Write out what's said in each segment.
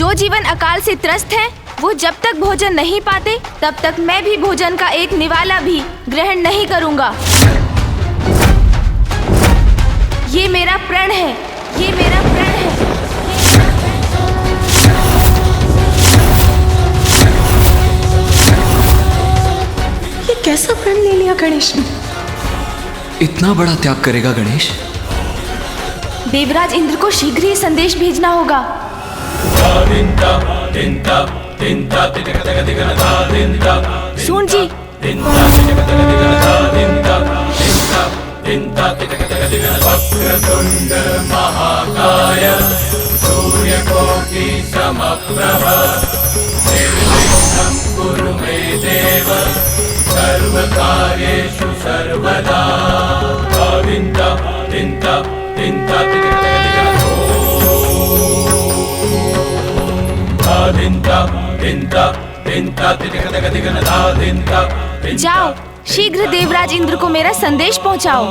जो जीवन अकाल से त्रस्त है, वो जब तक भोजन नहीं पाते तब तक मैं भी भोजन का एक निवाला भी ग्रहण नहीं करूंगा। ये मेरा प्रण है, ये मेरा प्रण है। ये कैसा प्रण ले लिया गणेश ने? इतना बड़ा त्याग करेगा गणेश? देवराज इंद्र को शीघ्र ही संदेश भेजना होगा। सून जी, वक्रतुंड महाकाय सूर्यकोटि समप्रभ निर्विघ्नं कुरु मे देव सर्वकार्येषु सर्वदा। जाओ, शीघ्र देवराज इंद्र को मेरा संदेश पहुंचाओ।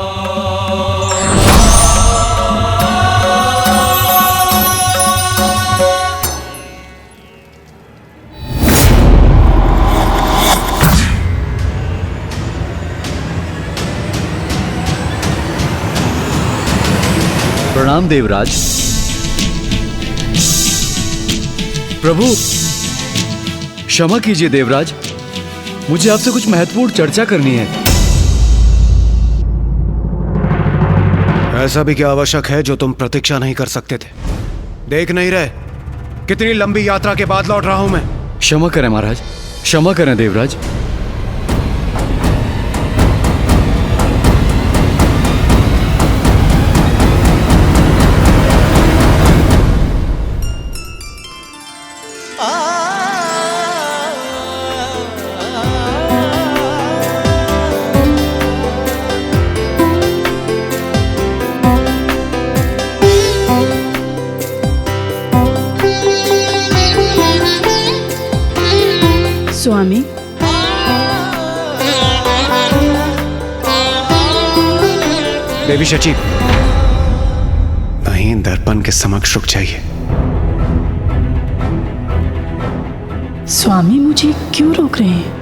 प्रणाम देवराज। प्रभु क्षमा कीजिए देवराज, मुझे आपसे कुछ महत्वपूर्ण चर्चा करनी है। ऐसा भी क्या आवश्यक है जो तुम प्रतीक्षा नहीं कर सकते थे? देख नहीं रहे कितनी लंबी यात्रा के बाद लौट रहा हूं मैं। क्षमा करें महाराज, क्षमा करें देवराज। स्वामी, देवी शची, नहीं दर्पण के समक्ष रुक जाइए। स्वामी मुझे क्यों रोक रहे हैं?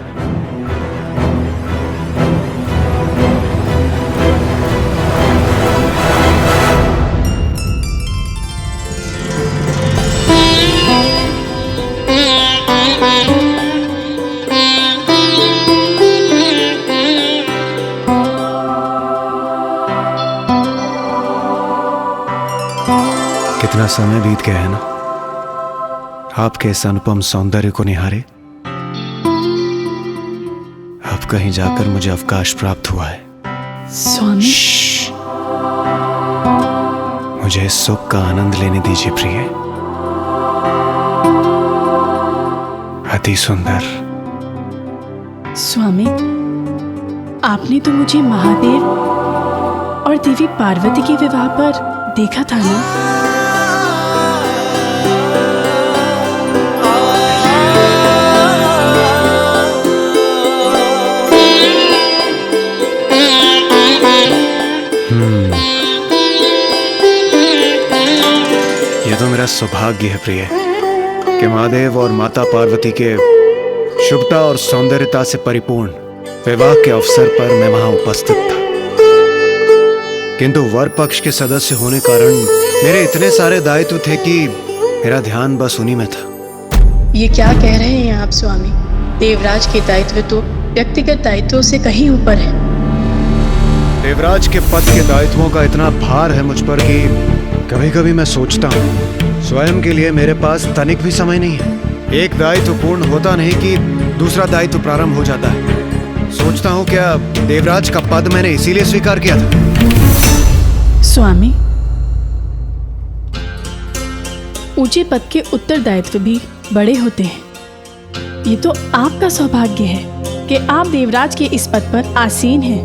कितना समय बीत गया है ना आपके इस अनुपम सौंदर्य को निहारे। अब कहीं जाकर मुझे अवकाश प्राप्त हुआ है। स्वामी, मुझे इस सुख का आनंद लेने दीजिए प्रिय। अति सुंदर। स्वामी, आपने तो मुझे महादेव और देवी पार्वती के विवाह पर देखा था ना? ये तो मेरा सौभाग्य है प्रिय कि महादेव और माता पार्वती के शुभता और सौंदर्यता से परिपूर्ण विवाह के अवसर पर मैं वहां उपस्थित था। किंतु वर पक्ष के सदस्य होने कारण मेरे इतने सारे दायित्व थे कि मेरा ध्यान बस उन्हीं में था। ये क्या कह रहे हैं आप स्वामी? देवराज के दायित्व तो व्यक्तिगत दायित्वों से कहीं ऊपर है। देवराज के पद के दायित्वों का इतना भार है मुझ पर कि कभी कभी मैं सोचता हूँ स्वयं के लिए मेरे पास तनिक भी समय नहीं है। एक दायित्व पूर्ण होता नहीं कि दूसरा दायित्व प्रारंभ हो जाता है। सोचता हूँ क्या देवराज का पद मैंने इसीलिए स्वीकार किया था? स्वामी, ऊंचे पद के उत्तरदायित्व भी बड़े होते हैं। ये तो आपका सौभाग्य है कि आप देवराज के इस पद पर आसीन हैं।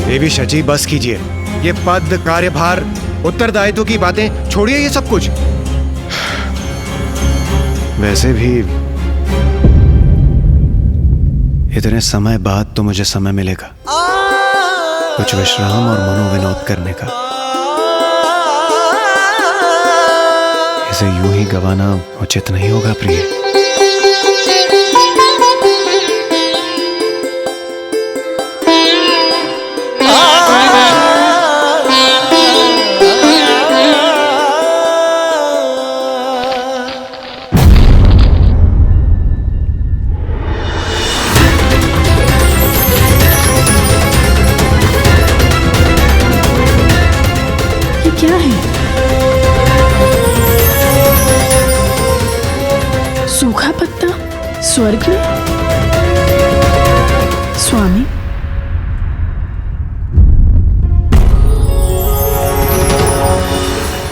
देवी शची, बस कीजिए। ये पद, कार्यभार, उत्तरदायित्व की बातें छोड़िए ये सब कुछ। वैसे भी इतने समय बाद तो मुझे समय मिलेगा कुछ विश्राम और मनोविनोद करने का। इसे यूं ही गंवाना उचित नहीं होगा प्रिय। क्या है? सूखा पत्ता स्वर्ग में? स्वामी,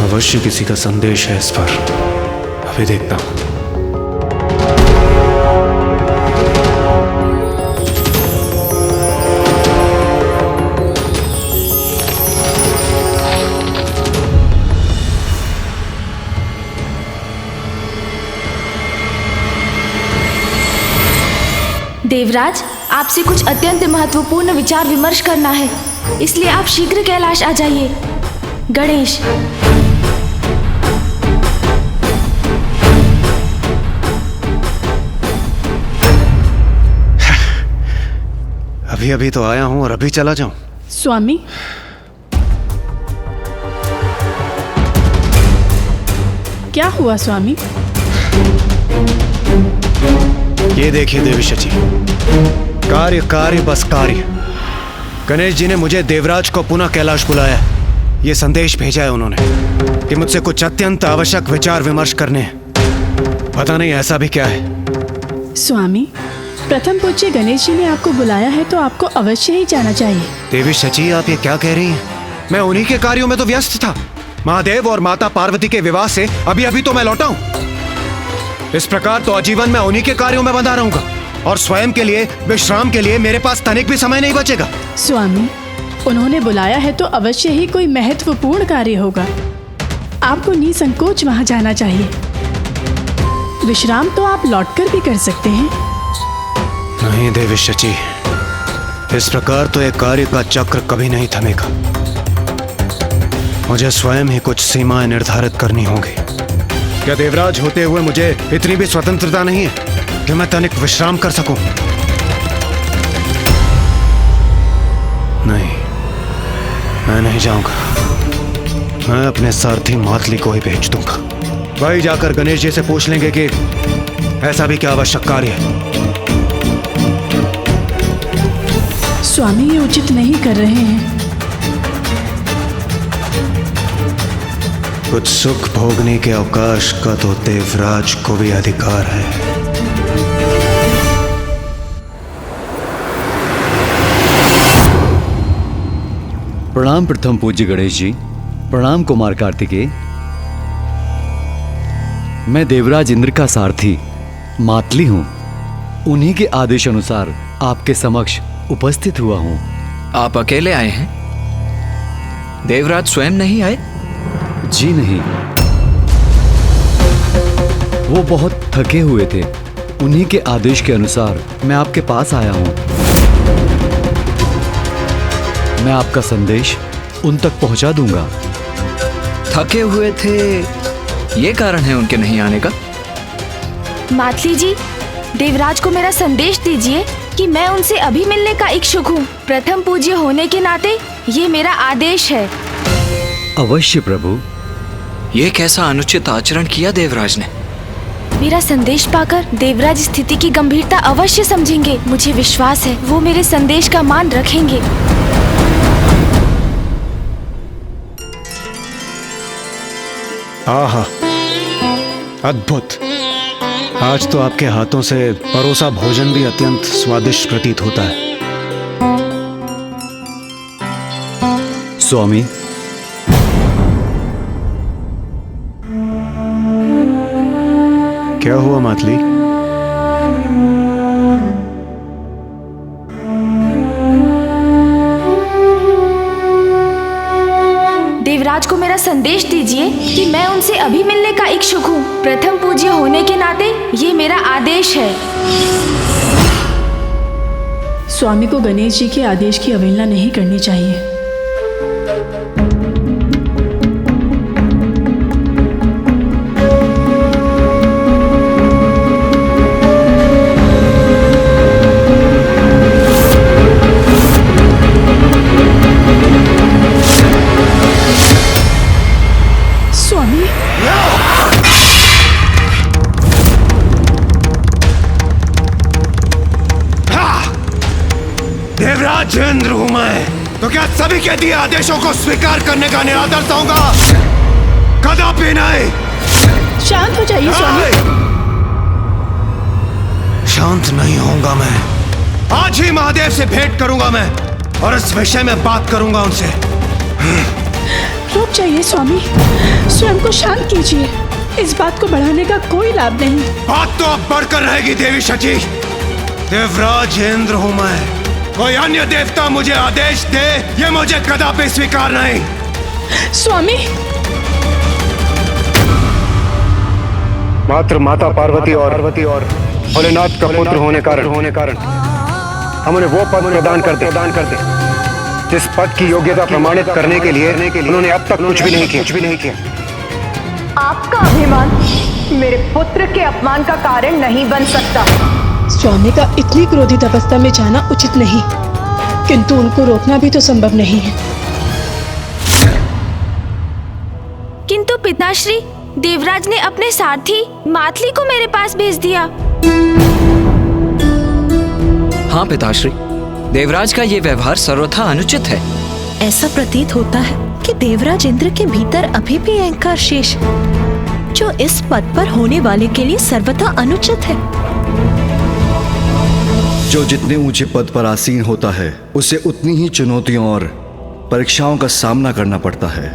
अवश्य किसी का संदेश है इस पर, अभी देखता हूं। देवराज, आपसे कुछ अत्यंत महत्वपूर्ण विचार विमर्श करना है, इसलिए आप शीघ्र कैलाश आ जाइए। गणेश। अभी अभी तो आया हूं और अभी चला जाऊं? स्वामी, क्या हुआ स्वामी? ये देखिए देवी शची, कार्य कार्य बस कार्य। गणेश जी ने मुझे देवराज को पुनः कैलाश बुलाया। ये संदेश भेजा है उन्होंने कि मुझसे कुछ अत्यंत आवश्यक विचार विमर्श करने हैं। पता नहीं ऐसा भी क्या है। स्वामी, प्रथम पूज्य गणेश जी ने आपको बुलाया है तो आपको अवश्य ही जाना चाहिए। देवी शची, आप ये क्या कह रही हैं? मैं उन्हीं के कार्यों में तो व्यस्त था। महादेव और माता पार्वती के विवाह से अभी अभी तो मैं लौटा हूं। इस प्रकार तो आजीवन मैं उन्हीं के कार्यों में बंधा रहूंगा और स्वयं के लिए, विश्राम के लिए मेरे पास तनिक भी समय नहीं बचेगा। स्वामी, उन्होंने बुलाया है तो अवश्य ही कोई महत्वपूर्ण कार्य होगा। आपको निसंकोच वहां जाना चाहिए। विश्राम तो आप लौटकर भी कर सकते हैं। नहीं देवी शची, इस प्रकार तो एक कार्य का चक्र कभी नहीं थमेगा। मुझे स्वयं ही कुछ सीमाएं निर्धारित करनी होंगी। क्या देवराज होते हुए मुझे इतनी भी स्वतंत्रता नहीं है कि मैं तनिक विश्राम कर सकूं? नहीं, मैं नहीं जाऊंगा। मैं अपने सारथी मातली को ही भेज दूंगा। भाई जाकर गणेश जी से पूछ लेंगे कि ऐसा भी क्या आवश्यक कार्य है। स्वामी, ये उचित नहीं कर रहे हैं। कुछ सुख भोगने के अवकाश का तो देवराज को भी अधिकार है। प्रणाम प्रथम पूज्य गणेश जी। प्रणाम कुमार कार्तिकेय। मैं देवराज इंद्र का सारथी मातली हूँ। उन्हीं के आदेश अनुसार आपके समक्ष उपस्थित हुआ हूँ। आप अकेले आए हैं? देवराज स्वयं नहीं आए? जी नहीं, वो बहुत थके हुए थे। उन्हीं के आदेश के अनुसार मैं आपके पास आया हूँ। मैं आपका संदेश उन तक पहुंचा दूंगा। थके हुए थे, ये कारण है उनके नहीं आने का? मातली जी, देवराज को मेरा संदेश दीजिए कि मैं उनसे अभी मिलने का इच्छुक हूँ। प्रथम पूज्य होने के नाते ये मेरा आदेश है। अवश्य प्रभु। ये कैसा अनुचित आचरण किया देवराज ने? मेरा संदेश पाकर देवराज स्थिति की गंभीरता अवश्य समझेंगे। मुझे विश्वास है वो मेरे संदेश का मान रखेंगे। आहा, अद्भुत। आज तो आपके हाथों से परोसा भोजन भी अत्यंत स्वादिष्ट प्रतीत होता है। स्वामी, क्या हुआ मातली? देवराज को मेरा संदेश दीजिए कि मैं उनसे अभी मिलने का इच्छुक हूँ। प्रथम पूज्य होने के नाते ये मेरा आदेश है। स्वामी को गणेश जी के आदेश की अवहेलना नहीं करनी चाहिए। राजेंद्र हूं मैं, तो क्या सभी के दिए आदेशों को स्वीकार करने का निरादर होगा? कदापि नहीं। शांत हो जाइए स्वामी। शांत नहीं होऊंगा मैं। आज ही महादेव से भेंट करूंगा मैं और इस विषय में बात करूंगा उनसे। रुक जाइए स्वामी, स्वयं को शांत कीजिए। इस बात को बढ़ाने का कोई लाभ नहीं। बात तो अब बढ़कर रहेगी देवी शची। देवराज इंद्र हूं मैं, कोई अन्य देवता मुझे आदेश दे ये मुझे कदापि स्वीकार नहीं। स्वामी, मात्र माता पार्वती और भोलेनाथ का पुत्र होने कारण हम उन्हें वो पद प्रदान कर दे जिस पद की योग्यता प्रमाणित करने के लिए उन्होंने अब तक कुछ भी नहीं किया। आपका अभिमान मेरे पुत्र के अपमान का कारण नहीं बन सकता। स्वामी का इतनी क्रोधित अवस्था में जाना उचित नहीं, किंतु उनको रोकना भी तो संभव नहीं है। किंतु पिताश्री, देवराज ने अपने सारथी मातली को मेरे पास भेज दिया। हाँ पिताश्री, देवराज का ये व्यवहार सर्वथा अनुचित है। ऐसा प्रतीत होता है कि देवराज इंद्र के भीतर अभी भी अहंकार शेष है, जो इस पद पर होने वाले के लिए सर्वथा अनुचित है। जो जितने ऊंचे पद पर आसीन होता है उसे उतनी ही चुनौतियों और परीक्षाओं का सामना करना पड़ता है।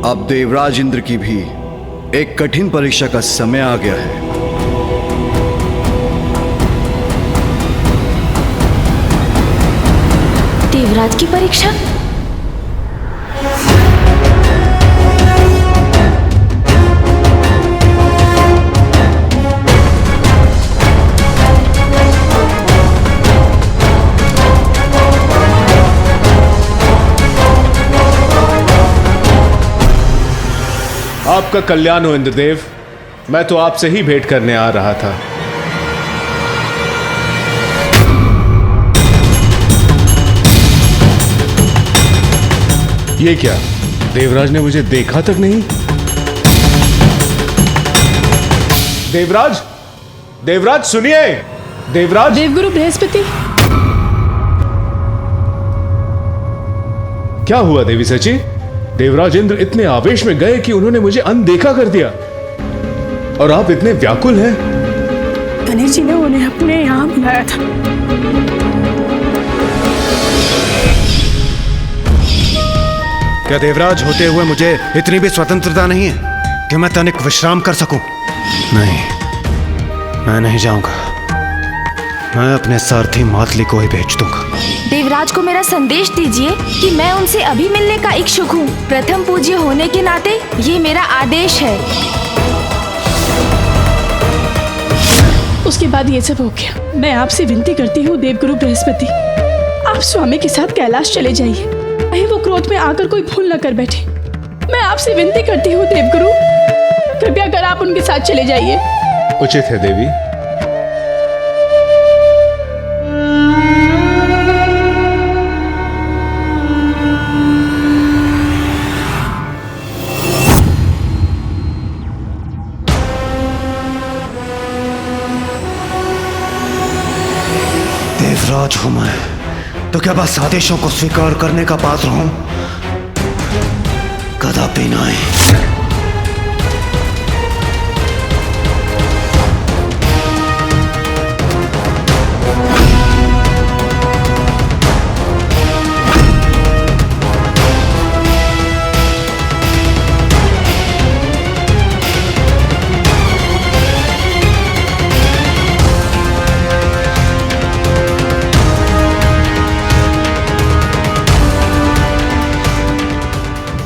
अब देवराज इंद्र की भी एक कठिन परीक्षा का समय आ गया है। देवराज की परीक्षा? आपका कल्याण हो इंद्रदेव, मैं तो आपसे ही भेंट करने आ रहा था। ये क्या, देवराज ने मुझे देखा तक नहीं? देवराज, देवराज सुनिए, देवराज। देवगुरु बृहस्पति। क्या हुआ देवी सची? देवराज इंद्र इतने आवेश में गए कि उन्होंने मुझे अनदेखा कर दिया, और आप इतने व्याकुल हैं। गणेश जी ने उन्हें अपने यहाँ बुलाया था। क्या देवराज होते हुए मुझे इतनी भी स्वतंत्रता नहीं है कि मैं तनिक विश्राम कर सकूं? नहीं, मैं नहीं जाऊंगा। मैं अपने सारथी मातली को ही भेज दूंगा। देवराज को मेरा संदेश दीजिए कि मैं उनसे अभी मिलने का इच्छुक हूँ। प्रथम पूज्य होने के नाते ये मेरा आदेश है। उसके बाद ये सब हो गया। मैं आपसे विनती करती हूँ देवगुरु बृहस्पति, आप स्वामी के साथ कैलाश चले जाइए। कहीं वो क्रोध में आकर कोई भूल न कर बैठे। मैं आपसे विनती करती हूँ देवगुरु, कृपया कर आप उनके साथ चले जाइए। उचित है देवी। देवराज हूं मैं, तो क्या बस आदेशों को स्वीकार करने का पात्र हूं? कदापि नहीं।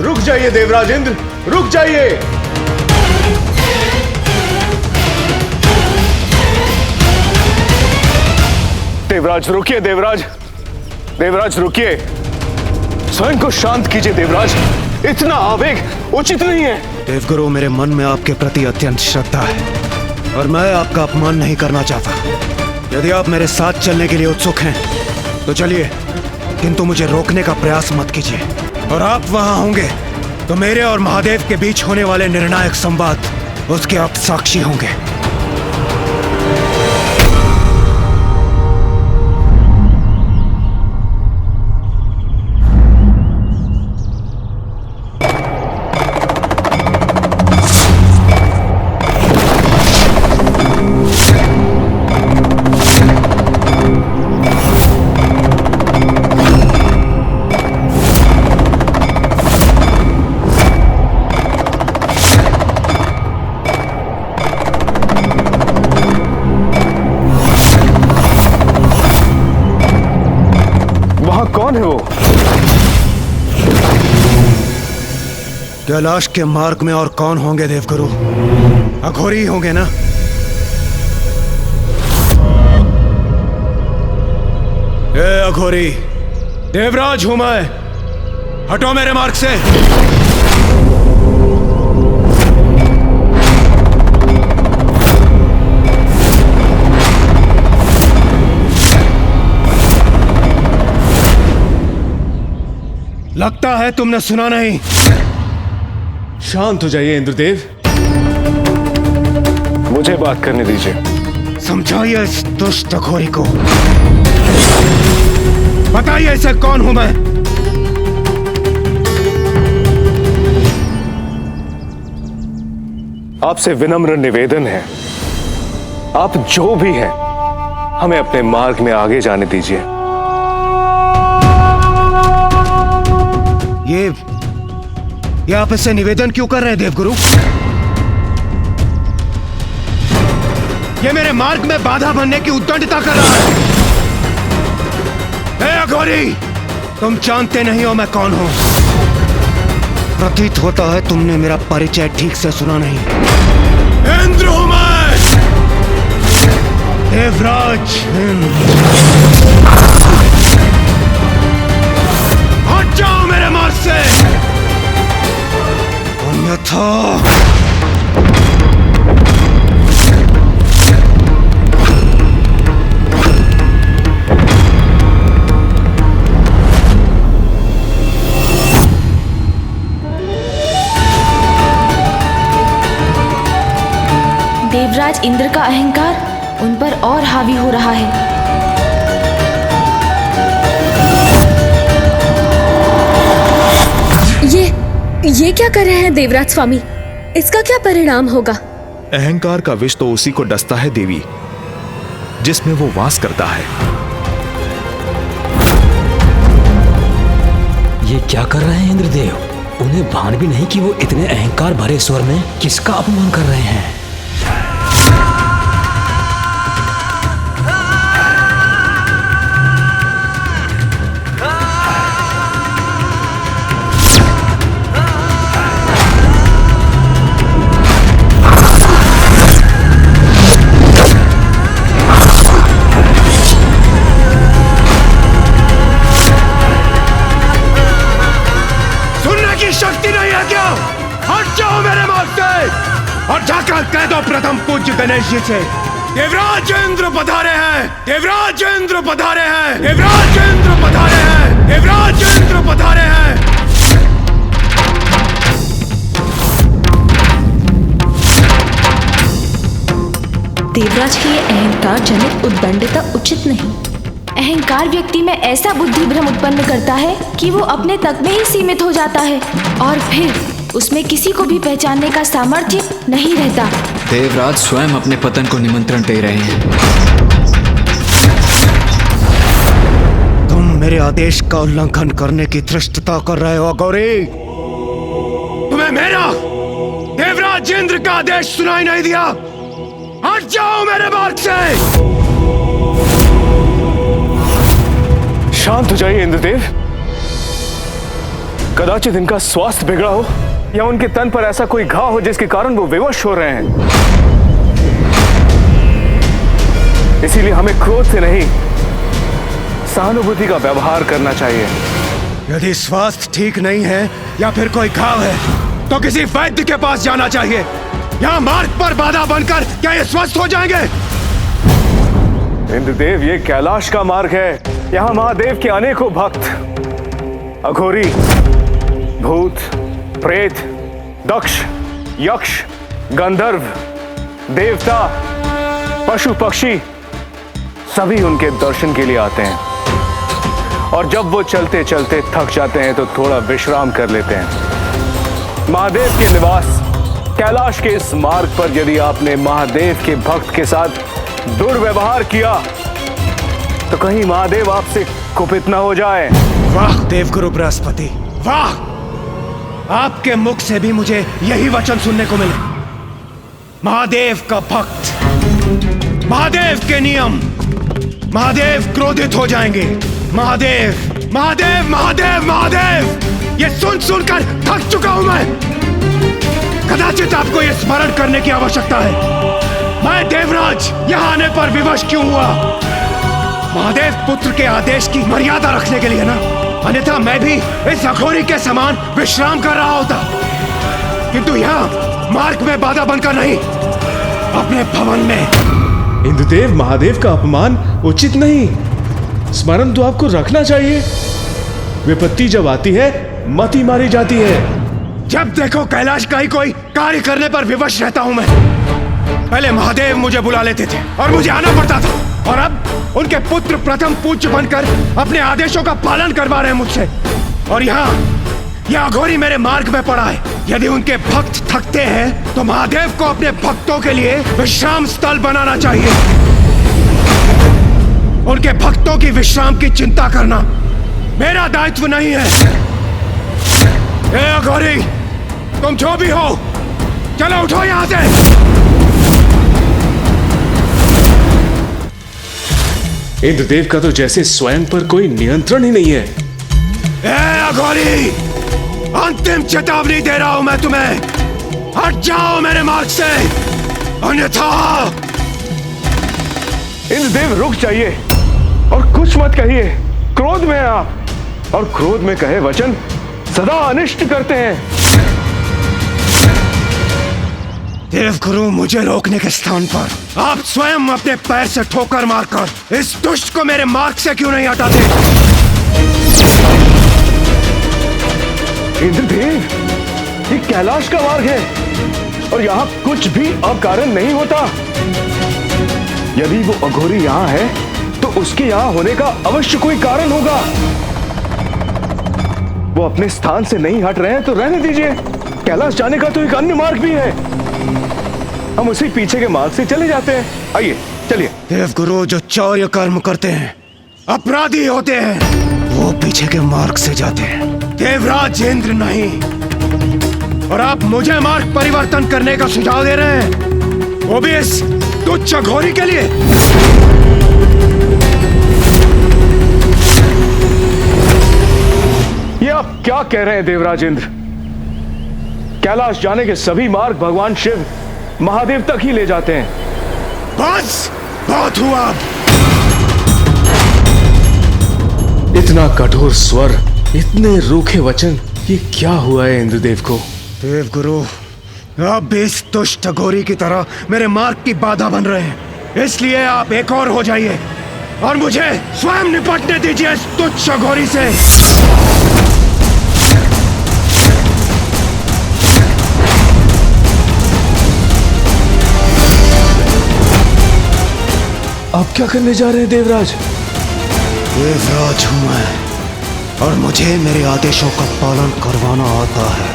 रुक जाइए देवराज इंद्र, रुक जाइए। देवराज रुकिए, देवराज, देवराज रुकिए। स्वयं को शांत कीजिए देवराज, इतना आवेग उचित नहीं है। देवगुरु, मेरे मन में आपके प्रति अत्यंत श्रद्धा है और मैं आपका अपमान नहीं करना चाहता। यदि आप मेरे साथ चलने के लिए उत्सुक हैं तो चलिए, किंतु मुझे रोकने का प्रयास मत कीजिए। और आप वहां होंगे तो मेरे और महादेव के बीच होने वाले निर्णायक संवाद, उसके आप साक्षी होंगे। कैलाश के मार्ग में और कौन होंगे देवगुरु? अघोरी ही होंगे ना? ए अघोरी, देवराज हूं मैं, हटो मेरे मार्ग से। लगता है तुमने सुना नहीं। शांत हो जाइए इंद्रदेव, मुझे बात करने दीजिए। समझाइए इस दुष्ट अघोरी को, बताइए इसे कौन हूं मैं। आपसे विनम्र निवेदन है, आप जो भी हैं, हमें अपने मार्ग में आगे जाने दीजिए। ये आप इससे निवेदन क्यों कर रहे हैं देवगुरु? ये मेरे मार्ग में बाधा बनने की उद्दंडता कर रहा है। ए अघोरी, तुम जानते नहीं हो मैं कौन हूं। प्रतीत होता है तुमने मेरा परिचय ठीक से सुना नहीं। इंद्र हूं मैं, देवराज इंद्र। हट जाओ मेरे मार्ग से, अन्यथा देवराज इंद्र का अहंकार उन पर और हावी हो रहा है। ये क्या कर रहे हैं देवराज स्वामी? इसका क्या परिणाम होगा? अहंकार का विष तो उसी को डसता है देवी, जिसमें वो वास करता है। ये क्या कर रहे हैं इंद्रदेव? उन्हें भान भी नहीं कि वो इतने अहंकार भरे स्वर में किसका अपमान कर रहे हैं। और जाकर कह दो प्रथम पूज्य गणेश जी से, देवराज इंद्र पधारे हैं, देवराज इंद्र पधारे हैं, देवराज इंद्र पधारे हैं, देवराज इंद्र पधारे हैं। देवराज की ये अहंकार जनित उद्दंडता उचित नहीं। अहंकार व्यक्ति में ऐसा बुद्धि भ्रम उत्पन्न करता है कि वो अपने तक में ही सीमित हो जाता है और फिर उसमें किसी को भी पहचानने का सामर्थ्य नहीं रहता। देवराज स्वयं अपने पतन को निमंत्रण दे रहे हैं। तुम मेरे आदेश का उल्लंघन करने की धृष्टता कर रहे हो अघोरी। तुम्हें मेरा देवराज इंद्र का आदेश सुनाई नहीं दिया? हट जाओ मेरे मार्ग से। शांत हो जाइए इंद्रदेव, कदाचित इनका स्वास्थ्य बिगड़ा हो या उनके तन पर ऐसा कोई घाव हो जिसके कारण वो विवश हो रहे हैं। इसीलिए हमें क्रोध से नहीं, सहानुभूति का व्यवहार करना चाहिए। यदि स्वास्थ्य ठीक नहीं है या फिर कोई घाव है तो किसी वैद्य के पास जाना चाहिए। यहाँ मार्ग पर बाधा बनकर क्या ये स्वस्थ हो जाएंगे? इंद्रदेव, ये कैलाश का मार्ग है, यहाँ महादेव के अनेकों भक्त अघोरी, भूत, प्रेत, दक्ष, यक्ष, गंधर्व, देवता, पशु पक्षी सभी उनके दर्शन के लिए आते हैं और जब वो चलते चलते थक जाते हैं तो थोड़ा विश्राम कर लेते हैं। महादेव के निवास कैलाश के इस मार्ग पर यदि आपने महादेव के भक्त के साथ दुर्व्यवहार किया तो कहीं महादेव आपसे कुपित न हो जाए। वाह देवगुरु बृहस्पति, वाह! आपके मुख से भी मुझे यही वचन सुनने को मिले। महादेव का भक्त, महादेव के नियम, महादेव क्रोधित हो जाएंगे। महादेव, महादेव, महादेव, महादेव, ये सुन सुनकर थक चुका हूं मैं। कदाचित आपको यह स्मरण करने की आवश्यकता है, मैं देवराज यहाँ आने पर विवश क्यों हुआ? महादेव पुत्र के आदेश की मर्यादा रखने के लिए ना, अन्यथा मैं भी इस अघोरी के समान विश्राम कर रहा होता, किंतु यहाँ मार्ग में बाधा बनकर नहीं, अपने भवन में। इंद्रदेव, महादेव का अपमान उचित नहीं। स्मरण तो आपको रखना चाहिए। विपत्ति जब आती है मति मारी जाती है। जब देखो कैलाश का ही कोई कार्य करने पर विवश रहता हूं मैं। पहले महादेव मुझे बुला लेते थे और मुझे आना पड़ता था, और अब उनके पुत्र प्रथम पूज्य बनकर अपने आदेशों का पालन करवा रहे हैं मुझसे। और यहाँ यह अघोरी मेरे मार्ग में पड़ा है। यदि उनके भक्त थकते हैं तो महादेव को अपने भक्तों के लिए विश्राम स्थल बनाना चाहिए। उनके भक्तों की विश्राम की चिंता करना मेरा दायित्व नहीं है। ए अघोरी, तुम जो भी हो, चलो उठो यहां से। इंद्रदेव का तो जैसे स्वयं पर कोई नियंत्रण ही नहीं है। ए अघोरी, अंतिम चेतावनी दे रहा हूं मैं तुम्हें, हट जाओ मेरे मार्ग से, अन्यथा। इंद्रदेव रुक जाइए और कुछ मत कहिए। क्रोध में हैं आप, और क्रोध में कहे वचन सदा अनिष्ट करते हैं। देवगुरु, मुझे रोकने के स्थान पर आप स्वयं अपने पैर से ठोकर मारकर इस दुष्ट को मेरे मार्ग से क्यों नहीं हटाते? इंद्रदेव, ये कैलाश का मार्ग है और यहाँ कुछ भी अकारण नहीं होता। यदि वो अघोरी यहाँ है तो उसके यहाँ होने का अवश्य कोई कारण होगा। वो अपने स्थान से नहीं हट रहे हैं तो रहने दीजिए। कैलाश जाने का तो एक अन्य मार्ग भी है, हम उसी पीछे के मार्ग से चले जाते हैं। आइए चलिए। देवगुरु, जो चौर्य कर्म करते हैं, अपराधी होते हैं, वो पीछे के मार्ग से जाते हैं, देवराज इंद्र नहीं। और आप मुझे मार्ग परिवर्तन करने का सुझाव दे रहे हैं, वो भी इस तुच्छ अघोरी के लिए। ये आप क्या कह रहे हैं देवराज इंद्र? कैलाश जाने के सभी मार्ग भगवान शिव महादेव तक ही ले जाते हैं। बस, बहुत हुआ। इतना कठोर स्वर, इतने रूखे वचन, ये क्या हुआ है इंद्रदेव को? देवगुरु, आप भी इस दुष्ट अघोरी की तरह मेरे मार्ग की बाधा बन रहे हैं, इसलिए आप एक और हो जाइए और मुझे स्वयं निपटने दीजिए इस तुच्छ अघोरी से। आप क्या करने जा रहे हैं देवराज? देवराज हूं मैं, और मुझे मेरे आदेशों का पालन करवाना आता है।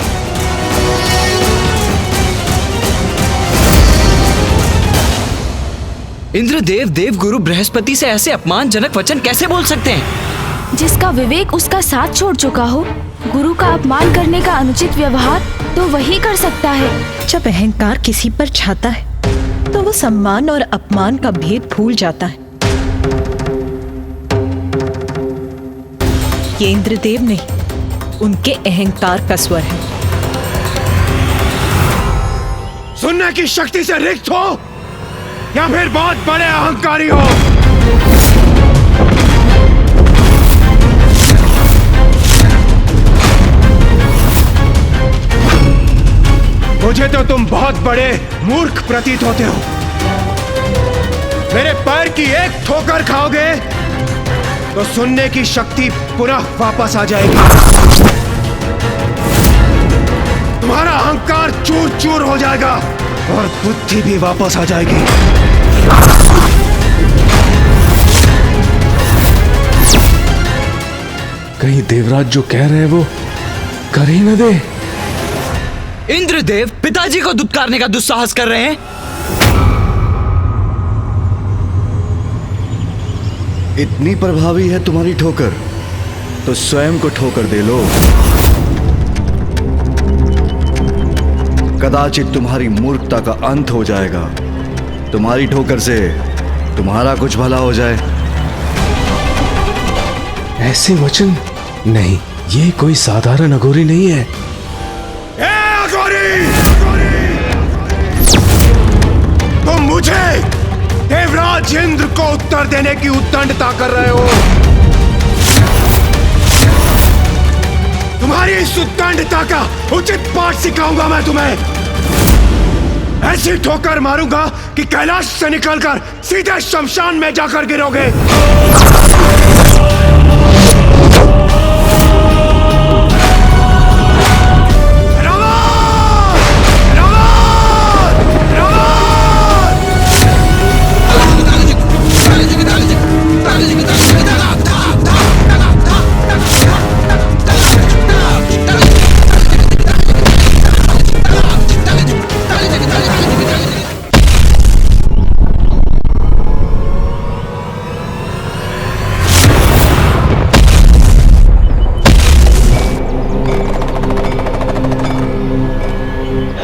इंद्रदेव देवगुरु बृहस्पति से ऐसे अपमानजनक वचन कैसे बोल सकते हैं? जिसका विवेक उसका साथ छोड़ चुका हो, गुरु का अपमान करने का अनुचित व्यवहार तो वही कर सकता है। जब अहंकार किसी पर छाता है तो वो सम्मान और अपमान का भेद भूल जाता है। ये इंद्रदेव नहीं, उनके अहंकार का स्वर है। सुनने की शक्ति से रिक्त हो या फिर बहुत बड़े अहंकारी हो। मुझे तो तुम बहुत बड़े मूर्ख प्रतीत होते हो। मेरे पैर की एक ठोकर खाओगे तो सुनने की शक्ति पुनः वापस आ जाएगी। तुम्हारा अहंकार चूर चूर हो जाएगा और बुद्धि भी वापस आ जाएगी। कहीं देवराज जो कह रहे हैं वो कर ही न दे। इंद्रदेव पिताजी को दुत्कारने का दुस्साहस कर रहे हैं। इतनी प्रभावी है तुम्हारी ठोकर तो स्वयं को ठोकर दे लो। कदाचित तुम्हारी मूर्खता का अंत हो जाएगा। तुम्हारी ठोकर से तुम्हारा कुछ भला हो जाए। ऐसे वचन नहीं, ये कोई साधारण अघोरी नहीं है। अघोरी! को उत्तर देने की उद्दंडता कर रहे हो? तुम्हारी इस उद्दंडता का उचित पाठ सिखाऊंगा मैं तुम्हें। ऐसी ठोकर मारूंगा कि कैलाश से निकलकर सीधे शमशान में जाकर गिरोगे।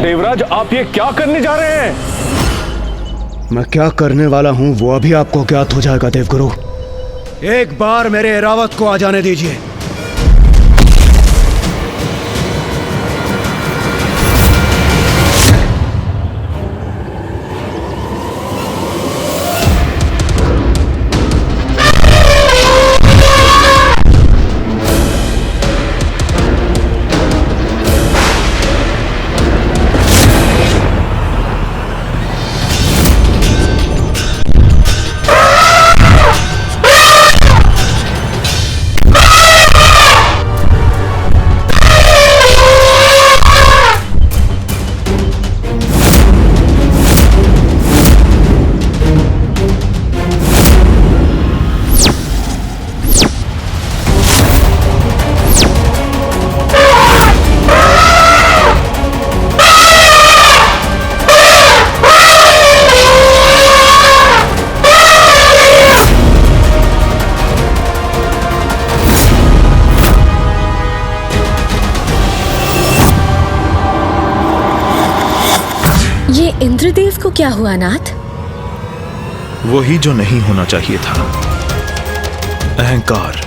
देवराज, आप ये क्या करने जा रहे हैं? मैं क्या करने वाला हूं वो अभी आपको ज्ञात हो जाएगा देवगुरु। एक बार मेरे ऐरावत को आ जाने दीजिए। इंद्रदेव को क्या हुआ नाथ? वही जो नहीं होना चाहिए था, अहंकार।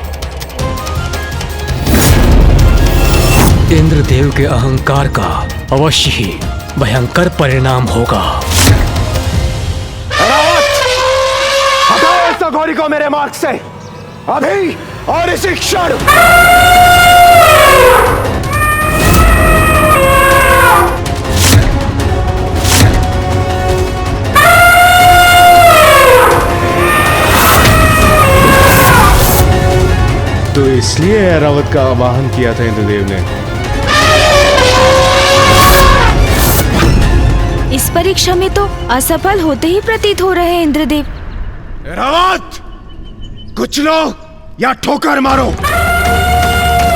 इंद्रदेव के अहंकार का अवश्य ही भयंकर परिणाम होगा। हटाओ इस अघोरी को मेरे मार्ग से, अभी और इसी क्षण। तो इसलिए ऐरावत का आवाहन किया था इंद्रदेव ने। इस परीक्षा में तो असफल होते ही प्रतीत हो रहे हैं इंद्रदेव। ऐरावत, कुछ लो या ठोकर मारो,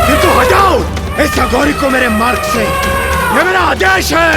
किंतु हटाओ इस अघोरी को मेरे मार्ग से, ये मेरा आदेश है।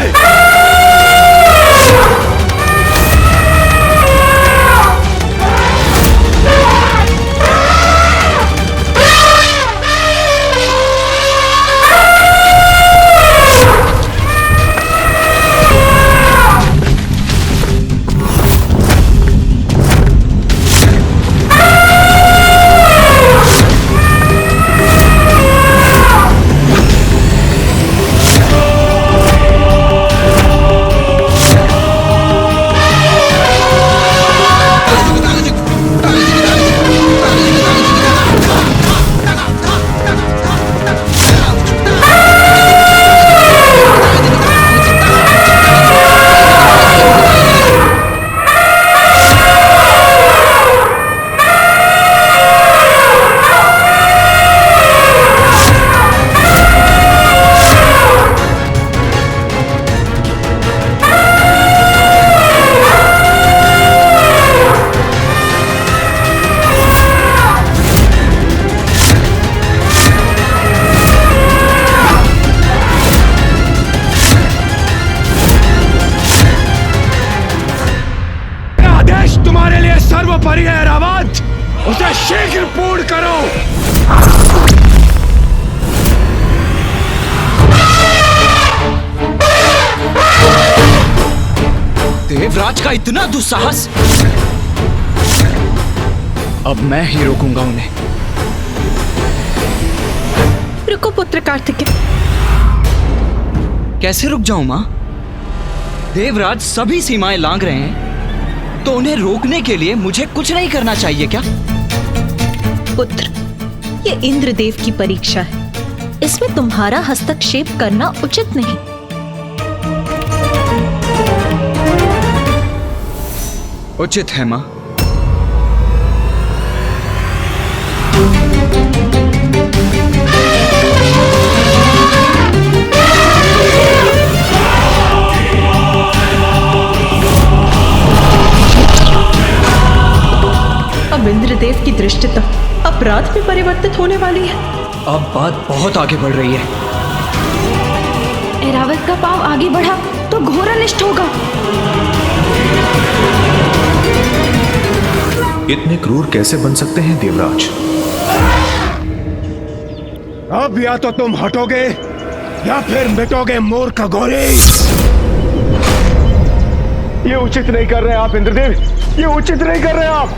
तुम्हारे लिए सर्वोपरि है ऐरावत, उसे शीघ्र पूर्ण करो। देवराज का इतना दुस्साहस, अब मैं ही रोकूंगा उन्हें। रुको पुत्र कार्तिकेय। कैसे रुक जाऊं मां? देवराज सभी सीमाएं लांघ रहे हैं। तो उन्हें रोकने के लिए मुझे कुछ नहीं करना चाहिए क्या? पुत्र, ये इंद्रदेव की परीक्षा है, इसमें तुम्हारा हस्तक्षेप करना उचित नहीं। उचित है माँ। अब इंद्रदेव की दृष्टता अपराध में परिवर्तित होने वाली है। अब बात बहुत आगे बढ़ रही है। ऐरावत का पांव आगे बढ़ा तो घोर अनिष्ट होगा। इतने क्रूर कैसे बन सकते हैं देवराज? अब या तो तुम हटोगे या फिर मिटोगे मूर्ख घोरी। ये उचित नहीं कर रहे आप इंद्रदेव, ये उचित नहीं कर रहे आप।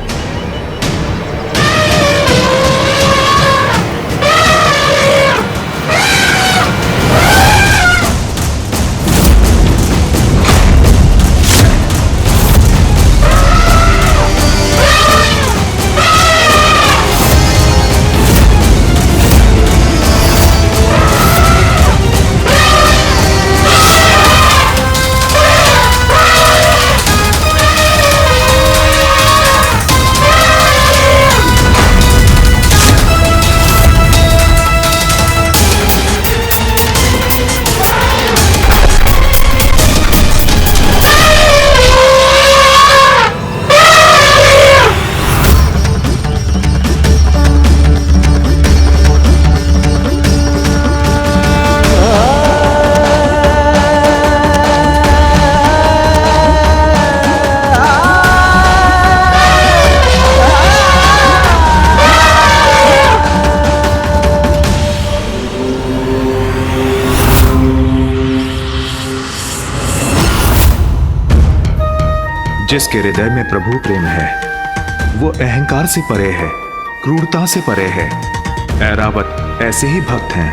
जिसके हृदय में प्रभु प्रेम है वो अहंकार से परे है, क्रूरता से परे है। ऐरावत ऐसे ही भक्त हैं।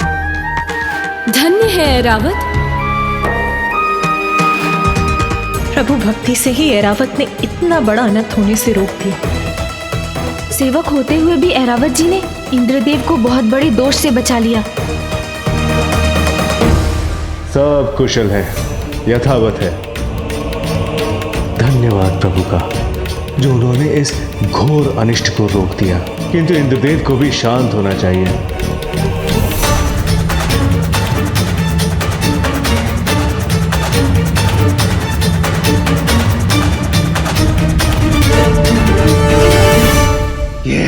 धन्य है ऐरावत। प्रभु भक्ति से ही ऐरावत ने इतना बड़ा अनर्थ होने से रोक दिया। सेवक होते हुए भी ऐरावत जी ने इंद्रदेव को बहुत बड़े दोष से बचा लिया। सब कुशल है, यथावत है। धन्यवाद प्रभु का, जो उन्होंने इस घोर अनिष्ट को रोक दिया। किंतु इंद्रदेव को भी शांत होना चाहिए। ये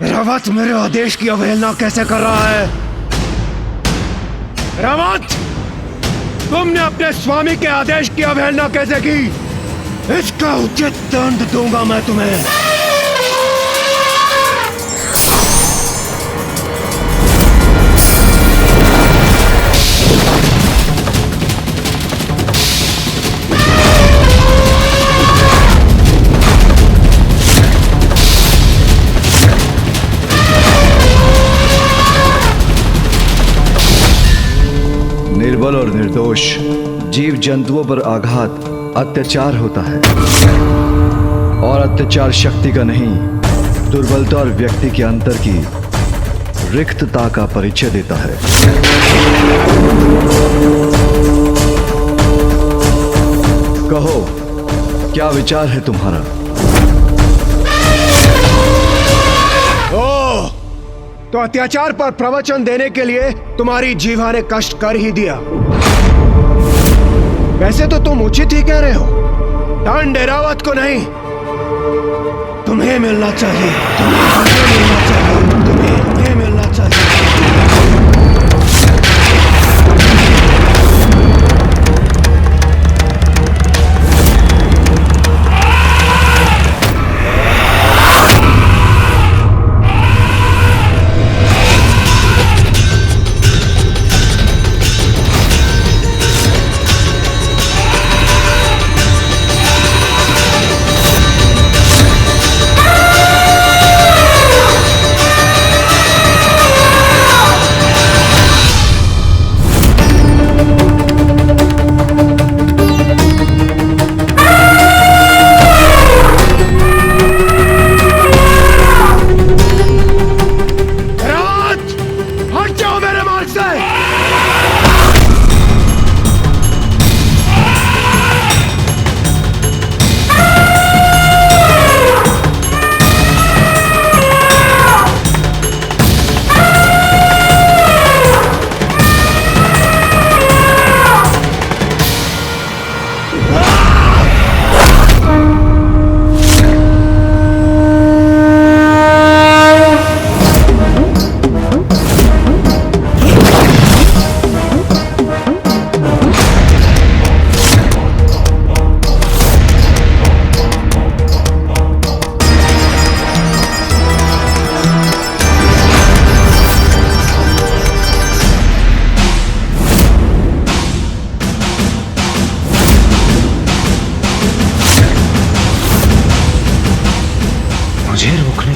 रावत मेरे आदेश की अवहेलना कैसे कर रहा है? रावत, तुमने अपने स्वामी के आदेश की अवहेलना कैसे की? इसका उचित दंड दूंगा मैं तुम्हें। निर्बल और निर्दोष जीव जंतुओं पर आघात अत्याचार होता है, और अत्याचार शक्ति का नहीं, दुर्बलता और व्यक्ति के अंतर की रिक्तता का परिचय देता है। कहो, क्या विचार है तुम्हारा? ओह, तो अत्याचार पर प्रवचन देने के लिए तुम्हारी जीवा ने कष्ट कर ही दिया। वैसे तो तुम उचित ही कह रहे हो। दंड ऐरावत को नहीं, तुम्हें मिलना चाहिए। तुम्हें मिलना चाहिए। तुम्हें मिलना चाहिए।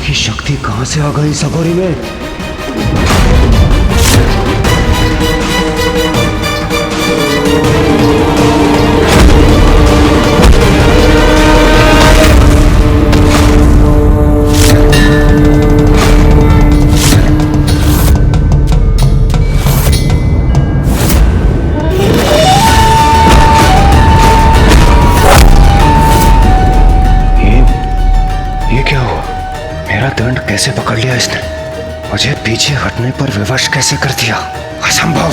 की शक्ति कहां से आ गई सगोरी में? दंड कैसे पकड़ लिया इसने? मुझे पीछे हटने पर विवश कैसे कर दिया? असंभव।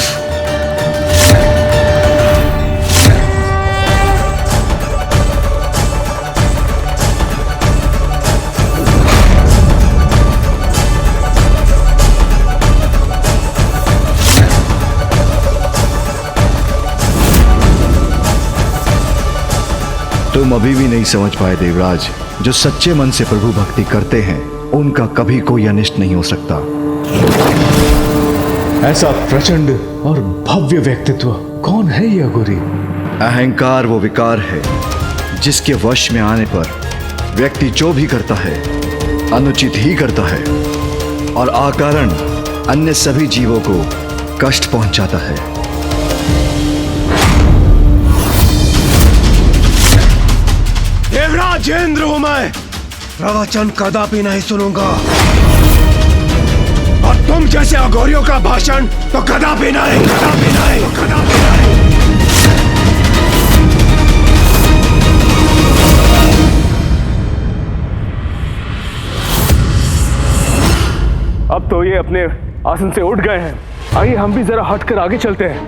तुम अभी भी नहीं समझ पाए देवराज, जो सच्चे मन से प्रभु भक्ति करते हैं उनका कभी कोई अनिष्ट नहीं हो सकता। ऐसा प्रचंड और भव्य व्यक्तित्व कौन है ये अघोरी? अहंकार वो विकार है जिसके वश में आने पर व्यक्ति जो भी करता है अनुचित ही करता है और अकारण अन्य सभी जीवों को कष्ट पहुंचाता है। देवराज इंद्र हूं मैं, प्रवचन कदापि नहीं सुनूंगा। और तुम जैसे अघोरियों का भाषण तो कदापि नहीं, कदापि नहीं, कदापि नहीं। अब तो ये अपने आसन से उठ गए हैं। आइए हम भी जरा हटकर आगे चलते हैं।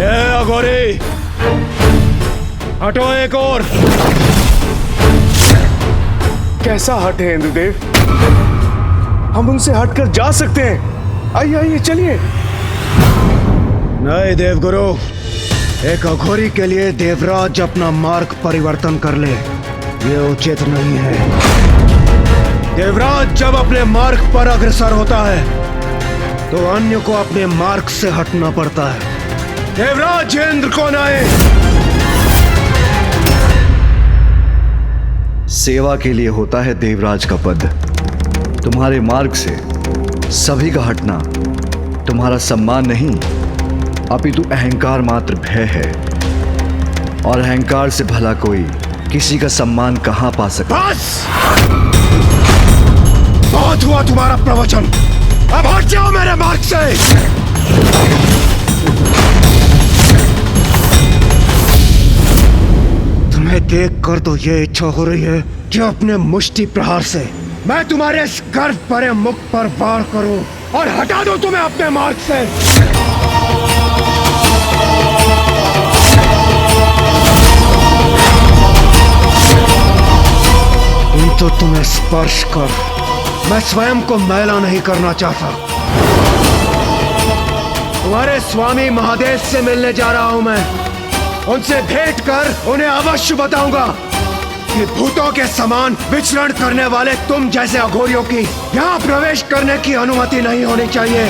ए अघोरी, हटो एक और। कैसा हटे इंद्रदेव? हम उनसे हटकर जा सकते हैं। आइए आइए चलिए। नहीं देवगुरु, एक अघोरी के लिए देवराज अपना मार्ग परिवर्तन कर ले, ये उचित नहीं है। देवराज जब अपने मार्ग पर अग्रसर होता है तो अन्य को अपने मार्ग से हटना पड़ता है। देवराज इंद्र कौन आए? सेवा के लिए होता है देवराज का पद। तुम्हारे मार्ग से सभी का हटना तुम्हारा सम्मान नहीं, अपितु अहंकार मात्र भय है, और अहंकार से भला कोई किसी का सम्मान कहां पा सकता? बस! बहुत हुआ तुम्हारा प्रवचन, अब हट जाओ मेरे मार्ग से। तुम्हें देखकर तो ये इच्छा हो रही है कि अपने मुष्टि प्रहार से मैं तुम्हारे इस गर्व भरे मुख पर वार करूं और हटा दूं तुम्हें अपने मार्ग से। तो तुम्हें स्पर्श कर मैं स्वयं को मैला नहीं करना चाहता। तुम्हारे स्वामी महादेव से मिलने जा रहा हूं मैं। उनसे भेंट कर उन्हें अवश्य बताऊंगा कि भूतों के समान विचरण करने वाले तुम जैसे अघोरियों की यहाँ प्रवेश करने की अनुमति नहीं होनी चाहिए।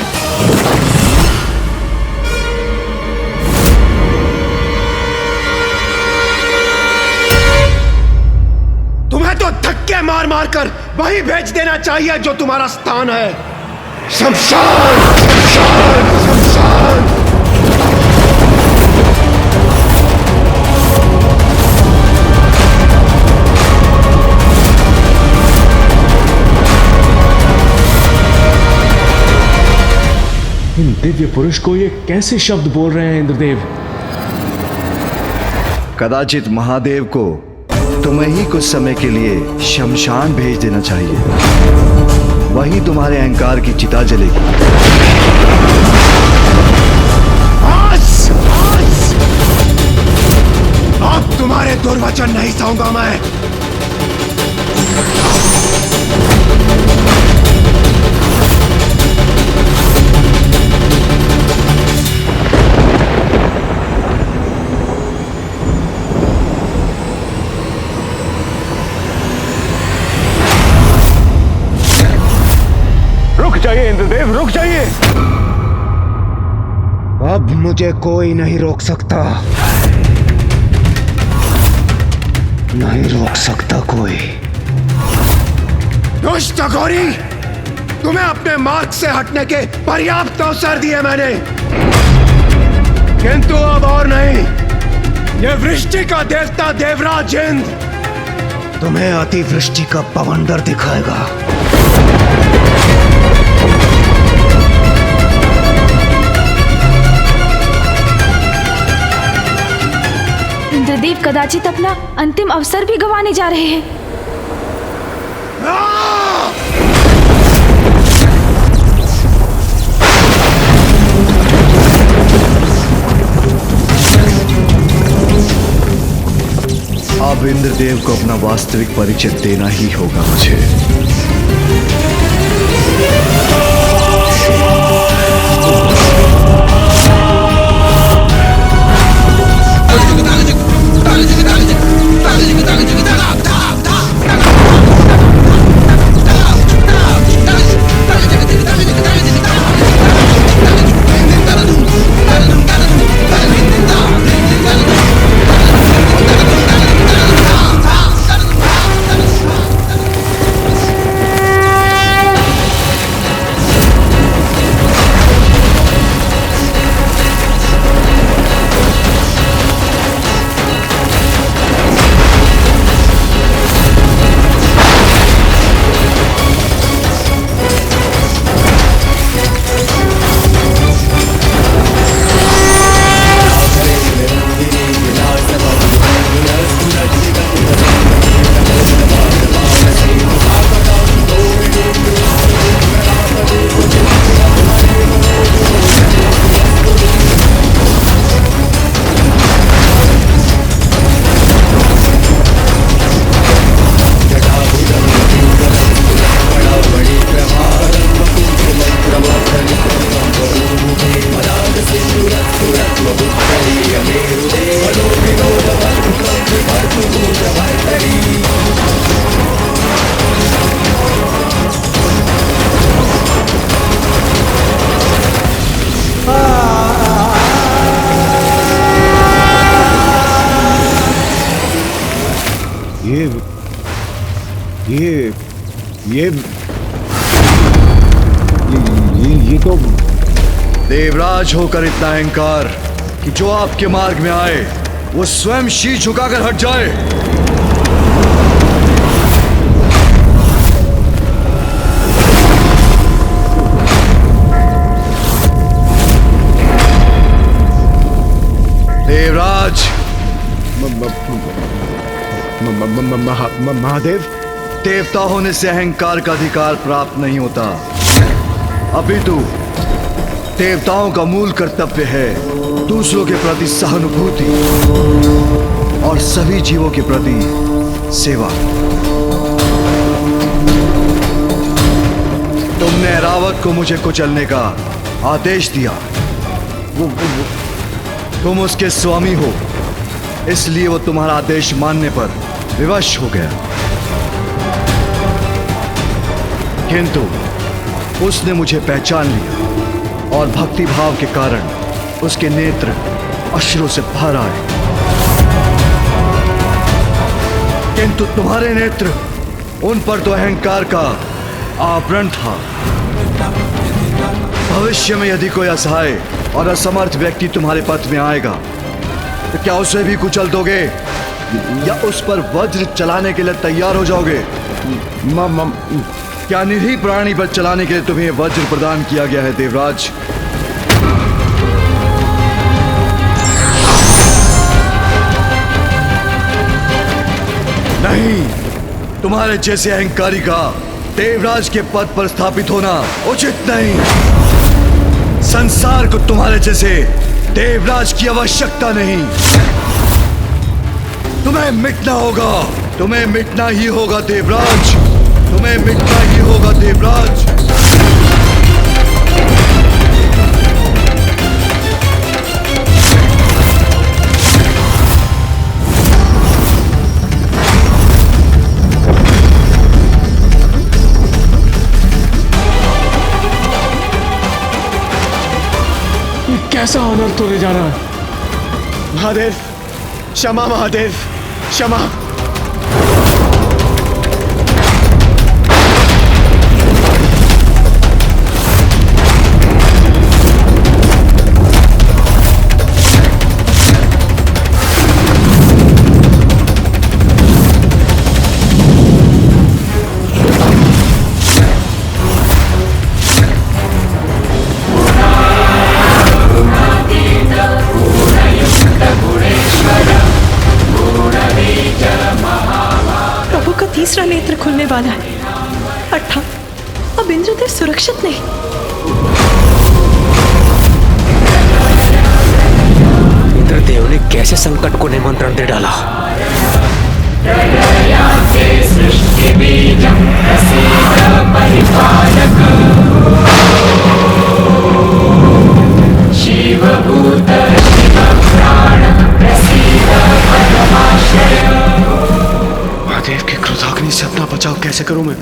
तुम्हें तो धक्के मार मार कर वही भेज देना चाहिए जो तुम्हारा स्थान है। शमशान, शमशान, शमशान। इन दिव्य पुरुष को ये कैसे शब्द बोल रहे हैं इंद्रदेव? कदाचित महादेव को तुम्हें ही कुछ समय के लिए शमशान भेज देना चाहिए, वही तुम्हारे अहंकार की चिता जलेगी। बस, बस! अब तुम्हारे दुर्वचन नहीं सहूंगा मैं। रुक जाइए इंद्रदेव, रुक जाइए। अब मुझे कोई नहीं रोक सकता, नहीं रोक सकता कोई। दुष्ट अघोरी, तुम्हें अपने मार्ग से हटने के पर्याप्त अवसर दिए मैंने, किंतु अब और नहीं। ये वृष्टि का देवता देवराज इंद्र तुम्हें अतिवृष्टि का बवंडर दिखाएगा। इंद्रदेव कदाचित अपना अंतिम अवसर भी गंवाने जा रहे हैं। अब इंद्रदेव को अपना वास्तविक परिचय देना ही होगा मुझे। ये तो देवराज होकर इतना अहंकार कि जो आपके मार्ग में आए वो स्वयं शीश झुकाकर हट जाए। देवराज, महादेव, देवता होने से अहंकार का अधिकार प्राप्त नहीं होता, अपितु देवताओं का मूल कर्तव्य है दूसरों के प्रति सहानुभूति और सभी जीवों के प्रति सेवा। तुमने ऐरावत को मुझे कुचलने का आदेश दिया। तुम उसके स्वामी हो, इसलिए वो तुम्हारा आदेश मानने पर विवश हो गया, किंतु उसने मुझे पहचान लिया और भक्ति भाव के कारण उसके नेत्र अश्रु से भर आए, किंतु तुम्हारे नेत्र, उन पर तो अहंकार का आवरण था। भविष्य में यदि कोई असहाय और असमर्थ व्यक्ति तुम्हारे पथ में आएगा तो क्या उसे भी कुचल दोगे या उस पर वज्र चलाने के लिए तैयार हो जाओगे? क्या निरीह प्राणी पर चलाने के लिए तुम्हें वज्र प्रदान किया गया है देवराज? नहीं, तुम्हारे जैसे अहंकारी का देवराज के पद पर स्थापित होना उचित नहीं। संसार को तुम्हारे जैसे देवराज की आवश्यकता नहीं। तुम्हें मिटना होगा, तुम्हें मिटना ही होगा देवराज, तुम्हें मिटना ही होगा देवराज। कैसा अनर्थ होने जा रहा है? महादेव, क्षमा महादेव, क्षमा। होने वाला है। अर्थात अब इंद्रदेव सुरक्षित नहीं। इंद्रदेव ने कैसे संकट को निमंत्रण दे डाला? महादेव की क्रोधाग्नि से अपना बचाव कैसे करूं मैं?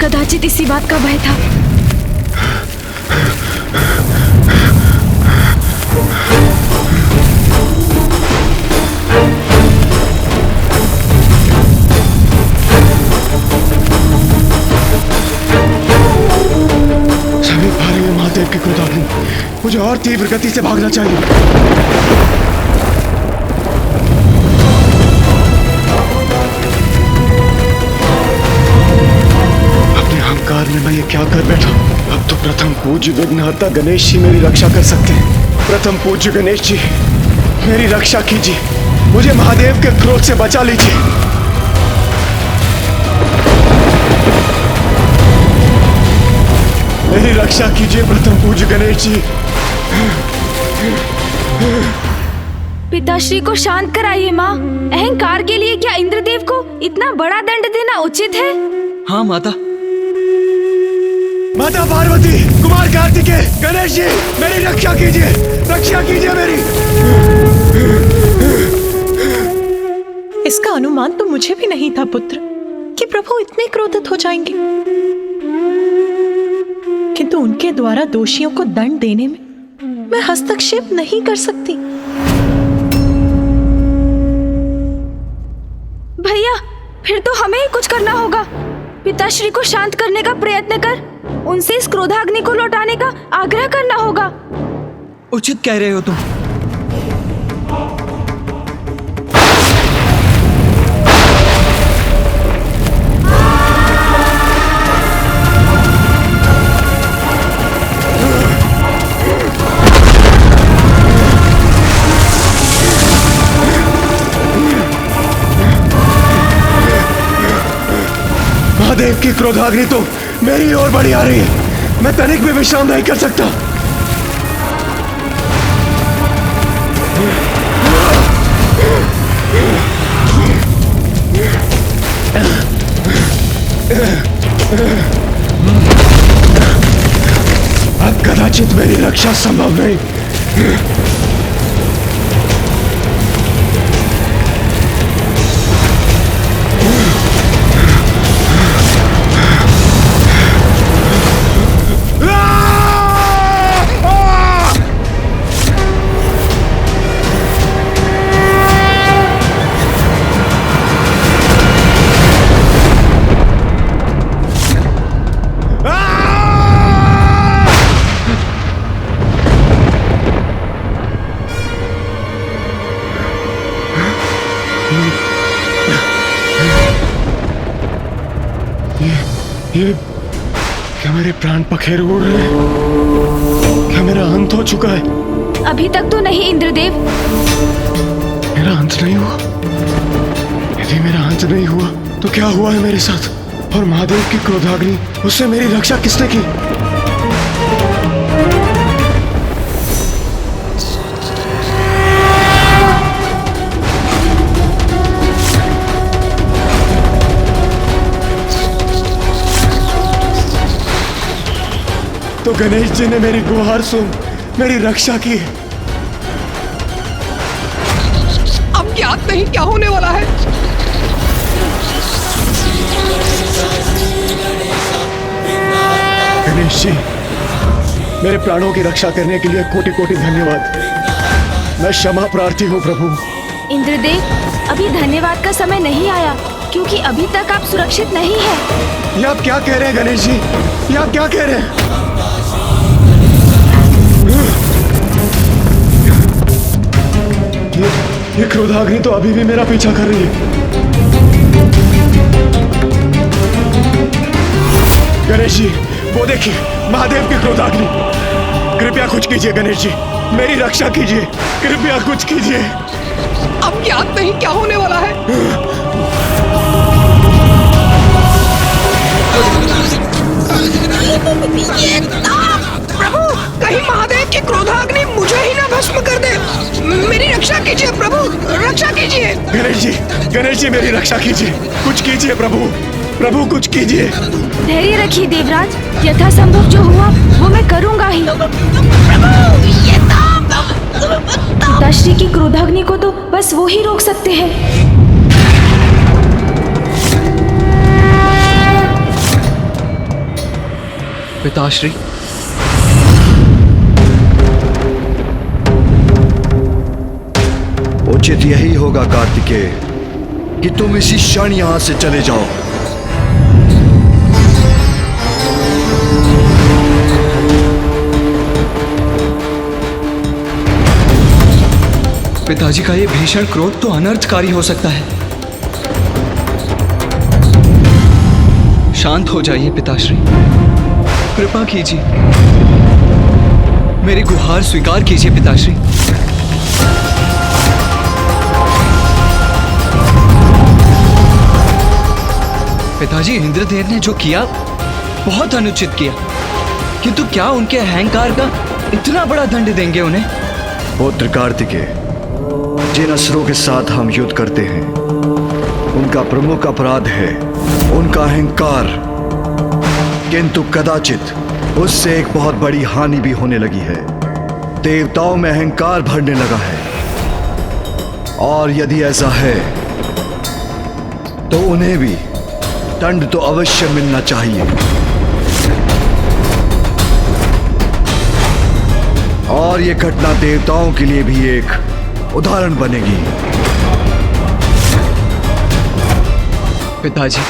कदाचित इसी बात का भय था। सभी पा रही है महादेव की क्रोधाग्नि। मुझे और तीव्र गति से भागना चाहिए। अहंकार में मैं ये क्या कर बैठा? अब तो प्रथम पूज्य विघ्नहर्ता गणेश जी मेरी रक्षा कर सकते हैं। प्रथम पूज्य गणेश जी मेरी रक्षा कीजिए, मुझे महादेव के क्रोध से बचा लीजिए। मेरी रक्षा कीजिए प्रथम पूज्य गणेश जी। पिताश्री को शांत कराइए माँ। अहंकार के लिए क्या इंद्रदेव को इतना बड़ा दंड देना उचित है? हाँ माता। माता पार्वती, कुमार कार्तिकेय, गणेश जी मेरी रक्षा कीजिए, रक्षा कीजिए मेरी। इसका अनुमान तो मुझे भी नहीं था पुत्र कि प्रभु इतने क्रोधित हो जाएंगे, किंतु उनके द्वारा दोषियों को दंड देने में मैं हस्तक्षेप नहीं कर सकती। भैया, फिर तो हमें ही कुछ करना होगा। पिताश्री को शांत करने का प्रयत्न कर उनसे इस क्रोधाग्नि को लौटाने का आग्रह करना होगा। उचित कह रहे हो तुम। महादेव की क्रोधाग्नि तो मेरी ओर बढ़ी आ रही है। मैं तनिक भी विश्राम नहीं कर सकता। अब कदाचित मेरी रक्षा संभव नहीं। ये क्या मेरे प्राण पखेरु उड़ रहे हैं? क्या मेरा अंत हो चुका है? अभी तक तो नहीं इंद्रदेव। मेरा अंत नहीं हुआ? यदि मेरा अंत नहीं हुआ तो क्या हुआ है मेरे साथ? और महादेव की क्रोधाग्नि, उससे मेरी रक्षा किसने की? तो गणेश जी ने मेरी गुहार सुन मेरी रक्षा की। अब ज्ञात नहीं क्या होने वाला है। गणेश जी, मेरे प्राणों की रक्षा करने के लिए कोटि कोटि धन्यवाद। मैं क्षमा प्रार्थी हूँ प्रभु। इंद्रदेव, अभी धन्यवाद का समय नहीं आया, क्योंकि अभी तक आप सुरक्षित नहीं हैं। ये आप क्या कह रहे हैं गणेश जी? ये आप क्या कह रहे हैं? ये क्रोधाग्नि तो अभी भी मेरा पीछा कर रही है। गणेश जी, वो देखिए, महादेव की क्रोधाग्नि। कृपया कुछ कीजिए गणेश जी, मेरी रक्षा कीजिए, कृपया कुछ कीजिए। अब याद नहीं क्या होने वाला है। प्रभु, कहीं महादेव की क्रोधाग्नि मुझे ही ना भस्म कर दे। मेरी रक्षा कीजिए प्रभु, रक्षा कीजिए। गणेश जी मेरी रक्षा कीजिए, कुछ कीजिए प्रभु, प्रभु कुछ कीजिए। धैर्य रखिए देवराज, यथासंभव जो हुआ वो मैं करूंगा ही। पिताश्री की क्रोधाग्नि को तो बस वो ही रोक सकते हैं। पिताश्री, उचित यही होगा कार्तिकेय कि तुम इसी क्षण यहां से चले जाओ। पिताजी का ये भीषण क्रोध तो अनर्थकारी हो सकता है। शांत हो जाइए पिताश्री, कृपा कीजिए, मेरी गुहार स्वीकार कीजिए पिताश्री। पिताजी, इंद्रदेव ने जो किया बहुत अनुचित किया, किंतु क्या उनके अहंकार का इतना बड़ा दंड देंगे उन्हें? पुत्र कार्तिकेय, जिन असुरों के साथ हम युद्ध करते हैं उनका प्रमुख अपराध है उनका अहंकार, किंतु कदाचित उससे एक बहुत बड़ी हानि भी होने लगी है। देवताओं में अहंकार भरने लगा है, और यदि ऐसा है तो उन्हें भी दंड तो अवश्य मिलना चाहिए। और ये घटना देवताओं के लिए भी एक उदाहरण बनेगी। पिताजी,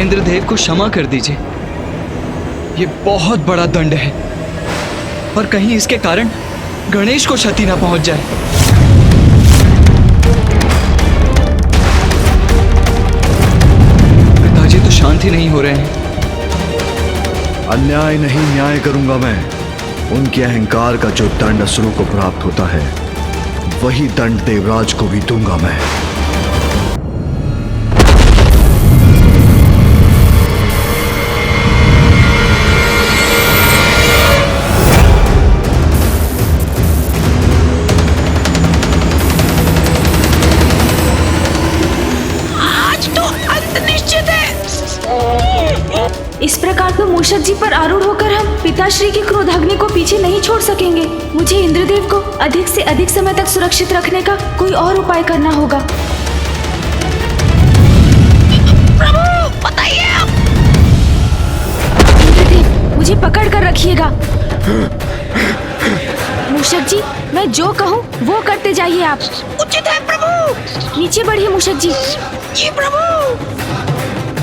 इंद्रदेव को क्षमा कर दीजिए, ये बहुत बड़ा दंड है, और कहीं इसके कारण गणेश को क्षति ना पहुंच जाए। पिताजी तो शांति नहीं हो रहे हैं। अन्याय नहीं न्याय करूंगा मैं। उनके अहंकार का जो दंड असुरों को प्राप्त होता है वही दंड देवराज को भी दूंगा मैं। इस प्रकार तो मूषक जी पर आरूढ़ होकर हम पिताश्री की क्रोधाग्नि को पीछे नहीं छोड़ सकेंगे। मुझे इंद्रदेव को अधिक से अधिक समय तक सुरक्षित रखने का कोई और उपाय करना होगा। प्रभु, बताइए आप। इंद्रदेव, मुझे पकड़ कर रखिएगा। मूषक जी, मैं जो कहूँ वो करते जाइए आप। उचित है प्रभु। नीचे बढ़िए मूषक जी। जी प्रभु।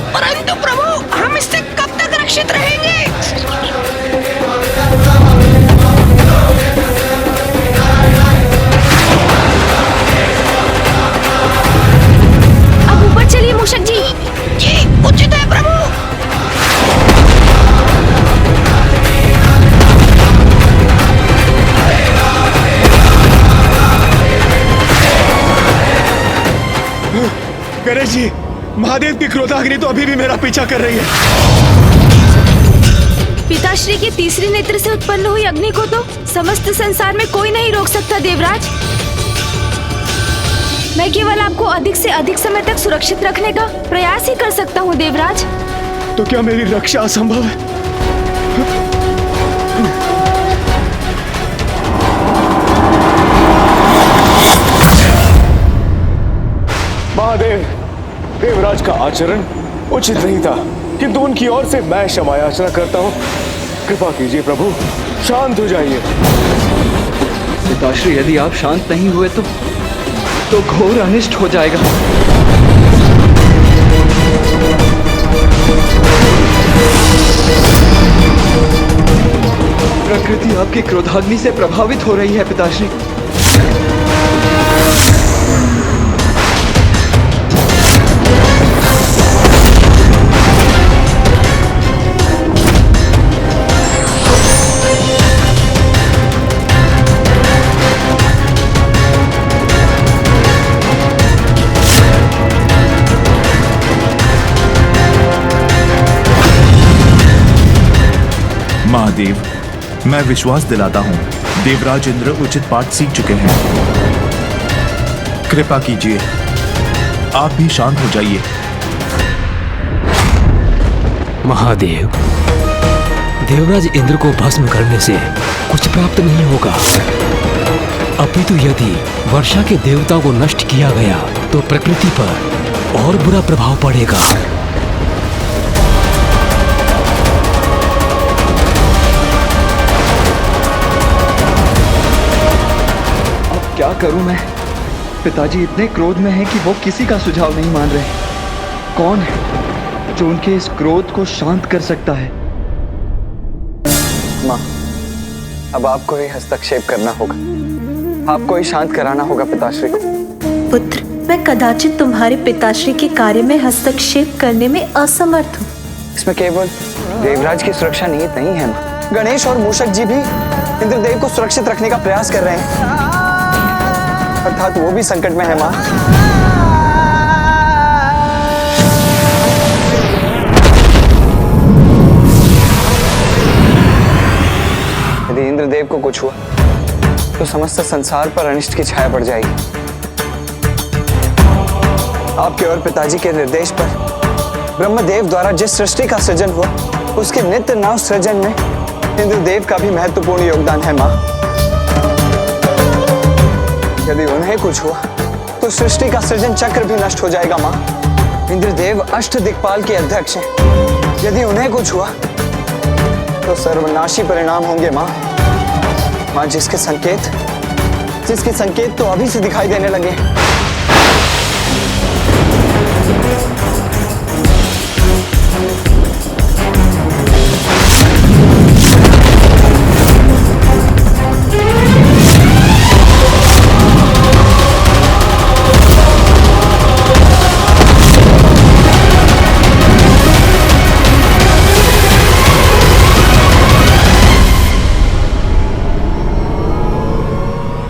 परंतु प्रभु, हम इससे कब तक रक्षित रहेंगे? अब ऊपर चलिए मूषक जी। जी, उचित है प्रभु। गणेश जी, महादेव की क्रोधाग्नि तो अभी भी मेरा पीछा कर रही है। पिताश्री के तीसरी नेत्र से उत्पन्न हुई अग्नि को तो समस्त संसार में कोई नहीं रोक सकता देवराज। मैं केवल आपको अधिक से अधिक समय तक सुरक्षित रखने का प्रयास ही कर सकता हूँ देवराज। तो क्या मेरी रक्षा असंभव है? महादेव, देवराज का आचरण उचित नहीं था, किंतु उनकी ओर से मैं क्षमा याचना करता हूँ। कृपा कीजिए प्रभु, शांत हो जाइए। पिताश्री, यदि आप शांत नहीं हुए तो घोर अनिष्ट हो जाएगा। प्रकृति आपकी क्रोधाग्नि से प्रभावित हो रही है पिताश्री। महादेव, मैं विश्वास दिलाता हूँ देवराज इंद्र उचित पाठ सीख चुके हैं। कृपा कीजिए, आप भी शांत हो जाइए। महादेव, देवराज इंद्र को भस्म करने से कुछ प्राप्त नहीं होगा। अपितु यदि वर्षा के देवता को नष्ट किया गया तो प्रकृति पर और बुरा प्रभाव पड़ेगा। क्या करूं मैं? पिताजी इतने क्रोध में हैं कि वो किसी का सुझाव नहीं मान रहे। कौन है जो उनके इस क्रोध को शांत कर सकता है? माँ, अब आपको ही हस्तक्षेप करना होगा, आपको ही शांत कराना होगा पिताश्री को। पुत्र, मैं कदाचित तुम्हारे पिताश्री के कार्य में हस्तक्षेप करने में असमर्थ हूँ। इसमें केवल देवराज की सुरक्षा निहित नहीं है माँ। गणेश और मूषक जी भी इंद्रदेव को सुरक्षित रखने का प्रयास कर रहे हैं, अर्थात वो भी संकट में है माँ। यदि इंद्रदेव को कुछ हुआ तो समस्त संसार पर अनिष्ट की छाया पड़ जाएगी। आपके और पिताजी के निर्देश पर ब्रह्मदेव द्वारा जिस सृष्टि का सृजन हुआ, उसके नित्य नव सृजन में इंद्रदेव का भी महत्वपूर्ण योगदान है माँ। यदि उन्हें कुछ हुआ तो सृष्टि का सृजन चक्र भी नष्ट हो जाएगा माँ। इंद्रदेव अष्ट दिक्पाल के अध्यक्ष हैं। यदि उन्हें कुछ हुआ तो सर्वनाशी परिणाम होंगे माँ। माँ, जिसके संकेत तो अभी से दिखाई देने लगे।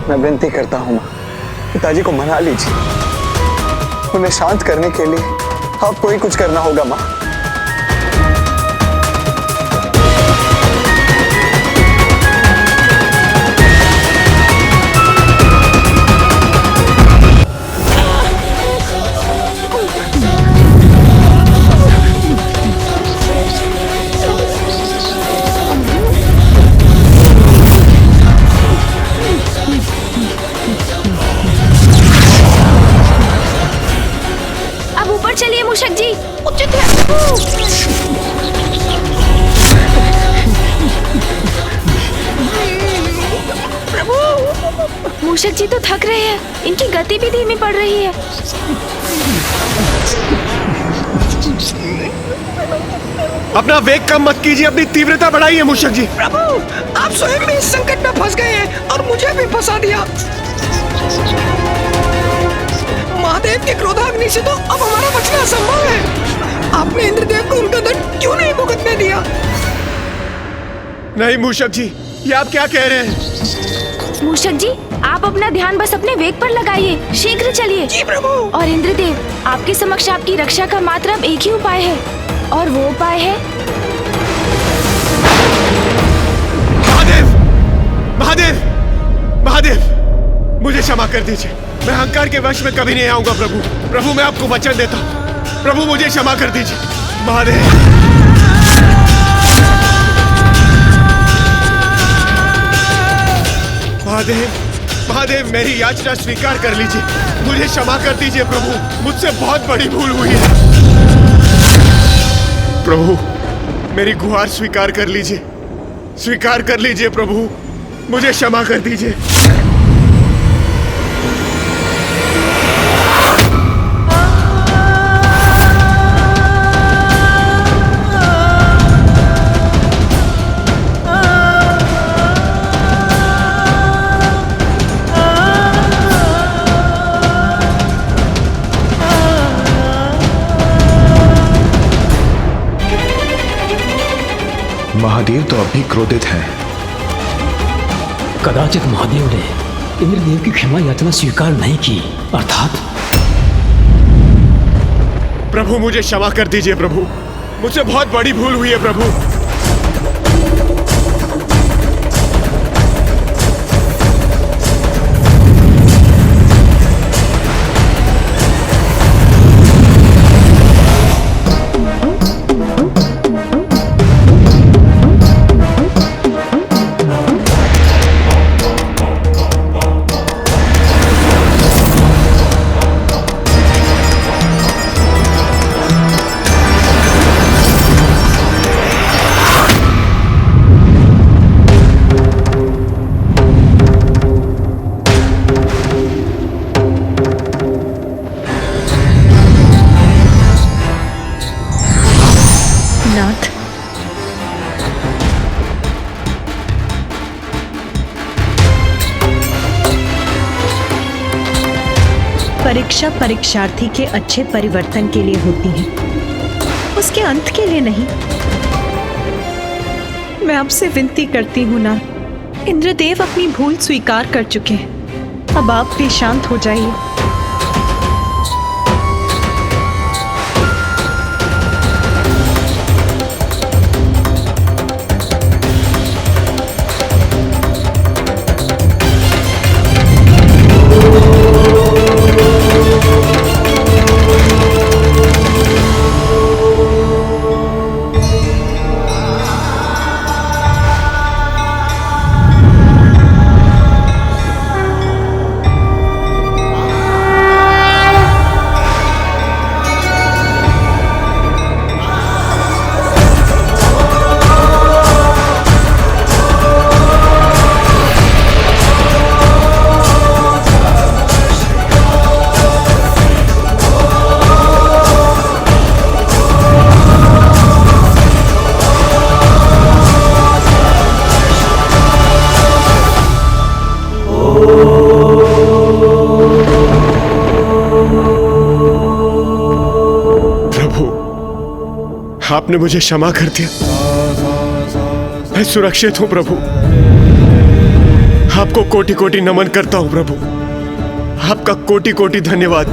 मैं विनती करता हूँ माँ, पिताजी को मना लीजिए। उन्हें शांत करने के लिए आपको ही कुछ करना होगा माँ। चलिए मूषक जी। उचित है प्रभु। मूषक जी तो थक रहे हैं, इनकी गति भी धीमी पड़ रही है। अपना वेग कम मत कीजिए, अपनी तीव्रता बढ़ाइए मूषक जी। प्रभु, आप स्वयं भी इस संकट में फंस गए हैं और मुझे भी फंसा दिया। महादेव के क्रोधाग्नि से तो अब हमारा बचना असंभव है। आपने इंद्रदेव को उनका दंड क्यों नहीं भुगतने दिया? नहीं मूषक जी, ये आप क्या कह रहे हैं? मूषक जी, आप अपना ध्यान बस अपने वेग पर लगाइए, शीघ्र चलिए। जी प्रभु। और इंद्रदेव, आपके समक्ष आपकी रक्षा का मात्र अब एक ही उपाय है, और वो उपाय है महादेव। महादेव, महादेव, मुझे क्षमा कर दीजिए। मैं अहंकार के वश में कभी नहीं आऊंगा प्रभु। प्रभु, मैं आपको वचन देता हूँ। प्रभु, मुझे क्षमा कर दीजिए। महादेव, महादेव, महादेव, मेरी याचना स्वीकार कर लीजिए। मुझे क्षमा कर दीजिए प्रभु, मुझसे बहुत बड़ी भूल हुई है। प्रभु, मेरी गुहार स्वीकार कर लीजिए, स्वीकार कर लीजिए प्रभु, मुझे क्षमा कर दीजिए। महादेव तो अभी क्रोधित हैं। कदाचित महादेव ने इंद्रदेव की क्षमा याचना स्वीकार नहीं की, अर्थात प्रभु मुझे क्षमा कर दीजिए प्रभु, मुझसे बहुत बड़ी भूल हुई है प्रभु। परीक्षा परीक्षार्थी के अच्छे परिवर्तन के लिए होती है, उसके अंत के लिए नहीं। मैं आपसे विनती करती हूँ नाथ, इंद्रदेव अपनी भूल स्वीकार कर चुके हैं, अब आप भी शांत हो जाइए। आपने मुझे क्षमा कर दिया, मैं सुरक्षित हूं प्रभु। आपको कोटि कोटि नमन करता हूं प्रभु, आपका कोटि कोटि धन्यवाद।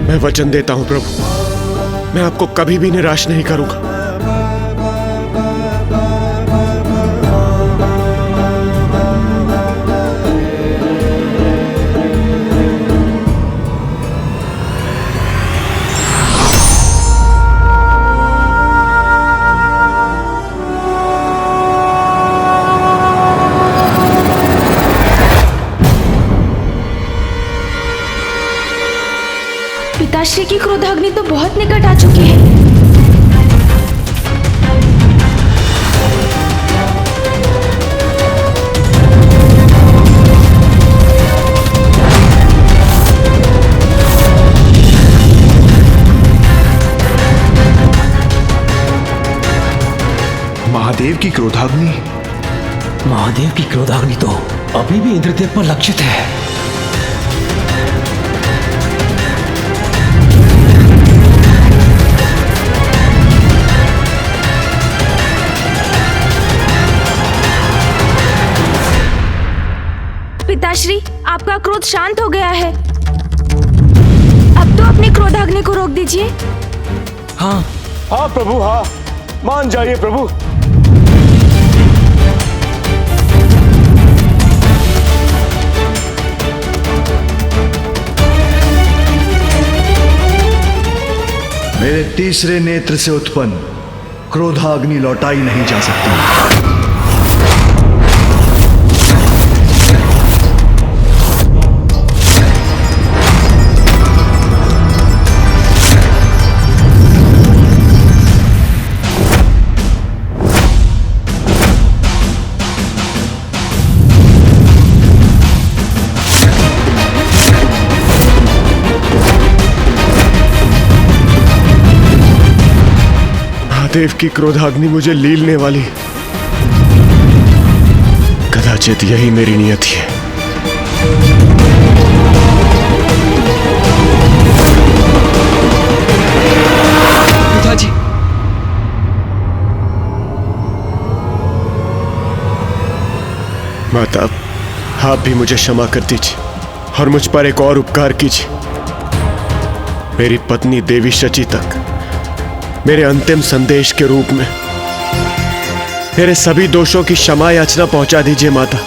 मैं वचन देता हूं प्रभु, मैं आपको कभी भी निराश नहीं करूंगा। पिताश्री की क्रोधाग्नि तो बहुत निकट आ चुकी है। महादेव की क्रोधाग्नि? महादेव की क्रोधाग्नि तो अभी भी इंद्रदेव पर लक्षित है। पिताश्री, आपका क्रोध शांत हो गया है, अब तो अपनी क्रोधाग्नि को रोक दीजिए। हाँ हाँ प्रभु, हाँ मान जाइए प्रभु। मेरे तीसरे नेत्र से उत्पन्न क्रोधाग्नि लौटाई नहीं जा सकती। महादेव की क्रोधाग्नि मुझे लीलने वाली है। कदाचित यही मेरी नियति है। पिताजी, माता, आप भी मुझे क्षमा कर दीजिए और मुझ पर एक और उपकार कीजिए। मेरी पत्नी देवी शची तक मेरे अंतिम संदेश के रूप में मेरे सभी दोषों की क्षमा याचना पहुंचा दीजिए माता।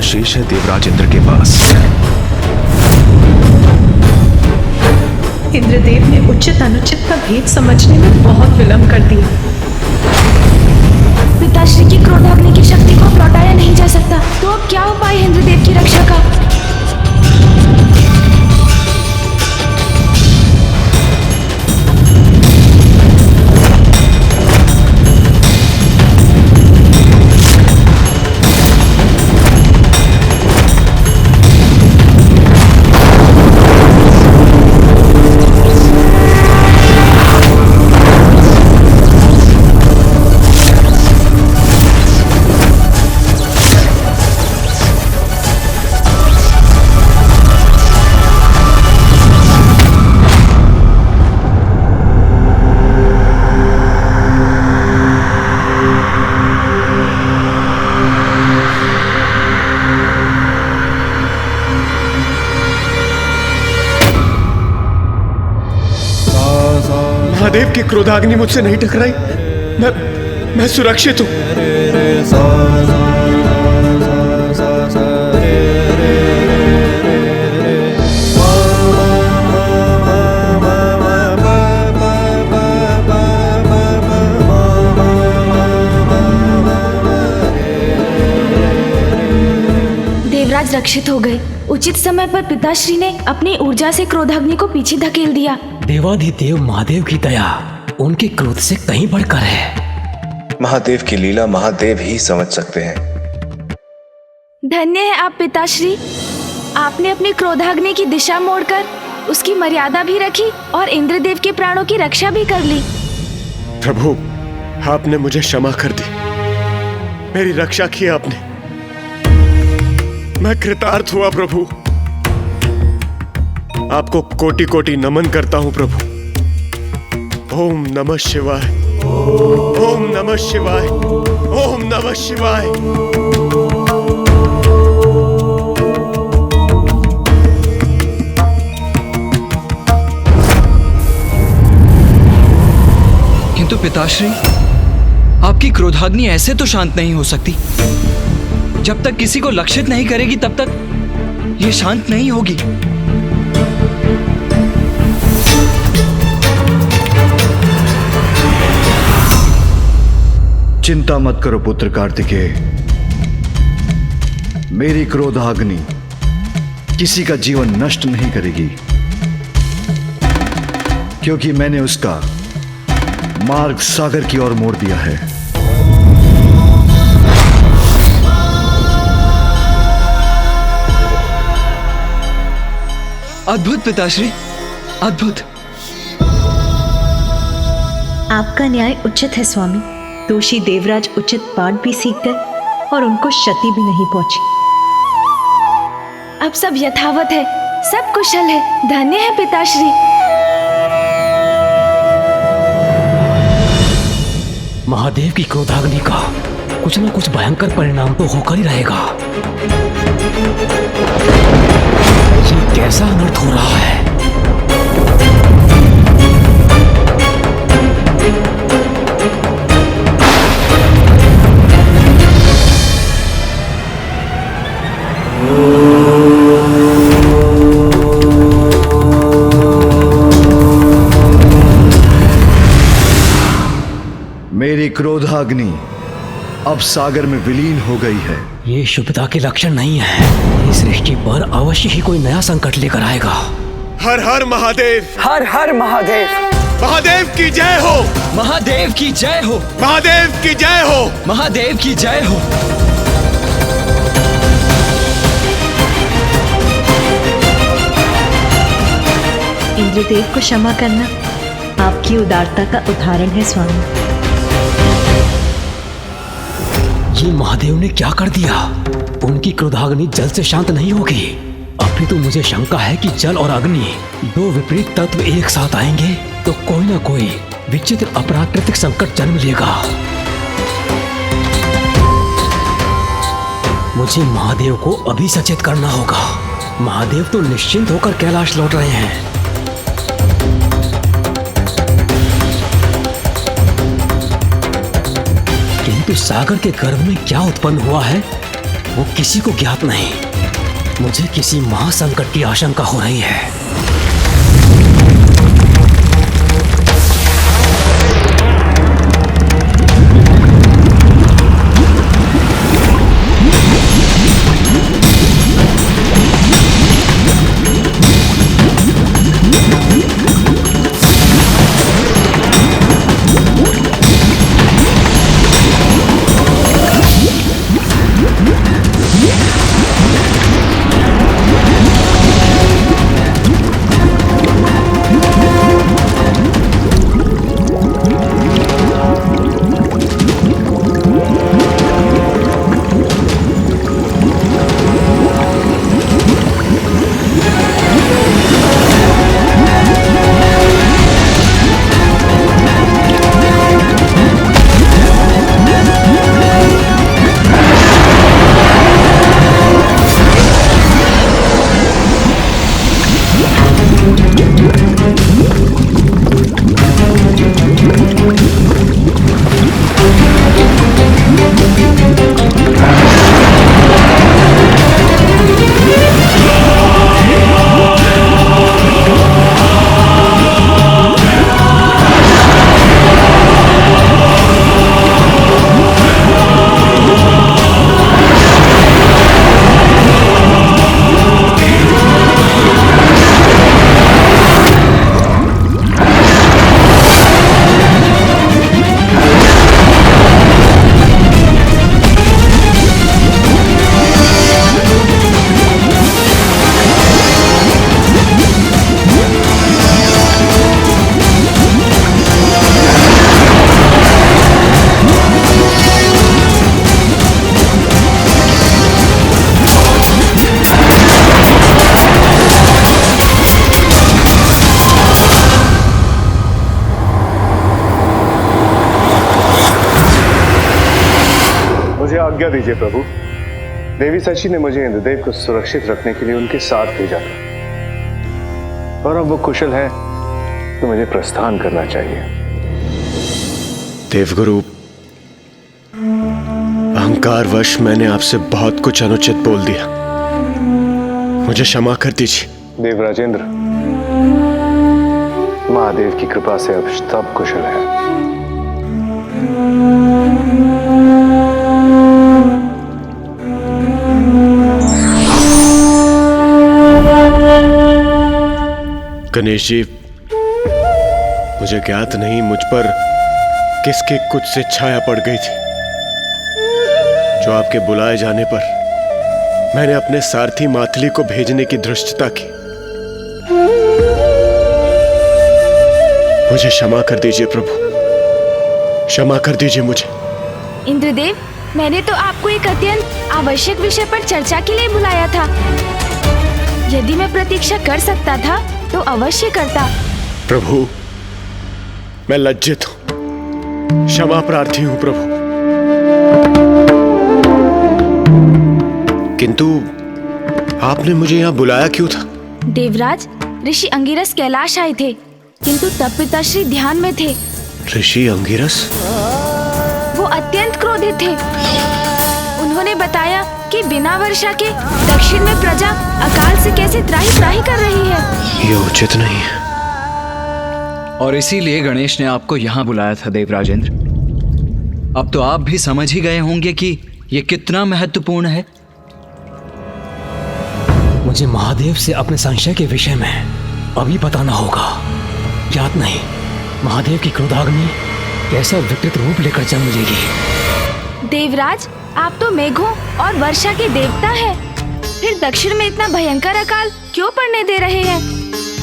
शेष है देवराज इंद्र के पास। इंद्रदेव ने उचित अनुचित का भेद समझने में बहुत विलंब कर दिया। पिताश्री की क्रोधाग्नि की शक्ति को लौटाया नहीं जा सकता, तो अब क्या उपाय है इंद्रदेव की रक्षा का? महादेव की क्रोधाग्नि मुझसे नहीं टकराई। मैं सुरक्षित हूं। देवराज रक्षित हो गए। उचित समय पर पिताश्री ने अपनी ऊर्जा से क्रोधाग्नि को पीछे धकेल दिया। देवाधिदेव महादेव की दया उनके क्रोध से कहीं बढ़कर है। महादेव की लीला महादेव ही समझ सकते हैं। धन्य है आप पिताश्री, आपने अपनी क्रोधाग्नि की दिशा मोड़कर उसकी मर्यादा भी रखी और इंद्रदेव के प्राणों की रक्षा भी कर ली। प्रभु, आपने मुझे क्षमा कर दी, मेरी रक्षा की आपने। मैं कृतार्थ हुआ प्रभु। आपको कोटि कोटि नमन करता हूं प्रभु। ओम नमः शिवाय, ओम नमः शिवाय, ओम नमः शिवाय। किंतु पिताश्री, आपकी क्रोधाग्नि ऐसे तो शांत नहीं हो सकती। जब तक किसी को लक्षित नहीं करेगी तब तक ये शांत नहीं होगी। चिंता मत करो पुत्र कार्तिकेय, मेरी क्रोधाग्नि किसी का जीवन नष्ट नहीं करेगी, क्योंकि मैंने उसका मार्ग सागर की ओर मोड़ दिया है। अद्भुत पिताश्री, अद्भुत। आपका न्याय उचित है स्वामी। दोषी देवराज उचित पाठ भी सीख गए और उनको क्षति भी नहीं पहुंची। अब सब यथावत है, सब कुशल है। धन्य है पिताश्री। महादेव की क्रोधाग्नि का कुछ न कुछ भयंकर परिणाम तो होकर ही रहेगा। ये कैसा अनर्थ हो रहा है? मेरी क्रोधाग्नि अब सागर में विलीन हो गई है। ये शुभता के लक्षण नहीं है। इस सृष्टि पर अवश्य ही कोई नया संकट लेकर आएगा। हर हर महादेव, हर हर महादेव, महादेव की जय हो, महादेव की जय हो, महादेव की जय हो, महादेव की जय हो। इंद्रदेव को क्षमा करना आपकी उदारता का उदाहरण है स्वामी। ये महादेव ने क्या कर दिया? उनकी क्रोधाग्नि जल से शांत नहीं होगी। अभी तो मुझे शंका है कि जल और अग्नि दो विपरीत तत्व एक साथ आएंगे तो कोई ना कोई विचित्र अप्राकृतिक संकट जन्म लेगा। मुझे महादेव को अभी सचेत करना होगा। महादेव तो निश्चिंत होकर कैलाश लौट रहे हैं। किंतु सागर के गर्भ में क्या उत्पन्न हुआ है वो किसी को ज्ञात नहीं। मुझे किसी महासंकट की आशंका हो रही है। आज्ञा दीजिए प्रभु। देवी सची ने मुझे इंद्रदेव को सुरक्षित रखने के लिए उनके साथ भेजा था और अब वो कुशल है तो मुझे प्रस्थान करना चाहिए। देवगुरु, अहंकारवश मैंने आपसे बहुत कुछ अनुचित बोल दिया, मुझे क्षमा कर दीजिए। देवराजेंद्र, महादेव की कृपा से अब सब कुशल है। गणेश जी, मुझे ज्ञात नहीं मुझ पर किसके कुछ से छाया पड़ गई थी जो आपके बुलाए जाने पर मैंने अपने सारथी माथली को भेजने की धृष्टता की। मुझे क्षमा कर दीजिए प्रभु, क्षमा कर दीजिए मुझे। इंद्रदेव, मैंने तो आपको एक अत्यंत आवश्यक विषय पर चर्चा के लिए बुलाया था। यदि मैं प्रतीक्षा कर सकता था तो अवश्य करता। प्रभु, मैं लज्जित हूं, क्षमा प्रार्थी हूं प्रभु। किंतु आपने मुझे यहाँ बुलाया क्यों था? देवराज, ऋषि अंगिरस कैलाश आए थे, किंतु तब पिताश्री ध्यान में थे। ऋषि अंगिरस? वो अत्यंत क्रोधित थे। उन्होंने बताया कि बिना वर्षा के दक्षिण में प्रजा अकाल से कैसे त्राही त्राही कर रही है। ये उचित नहीं है। और इसीलिए गणेश ने आपको यहाँ बुलाया था देवराजेंद्र। अब तो आप भी समझ ही गए होंगे कि ये कितना महत्वपूर्ण है। मुझे महादेव से अपने संशय के विषय में अभी बताना होगा। याद नहीं, महादेव की क्रोधाग्नि कैसा विकृत रूप लेकर जन्म लेगी। देवराज, आप तो मेघों और वर्षा के देवता हैं। फिर दक्षिण में इतना भयंकर अकाल क्यों पड़ने दे रहे हैं?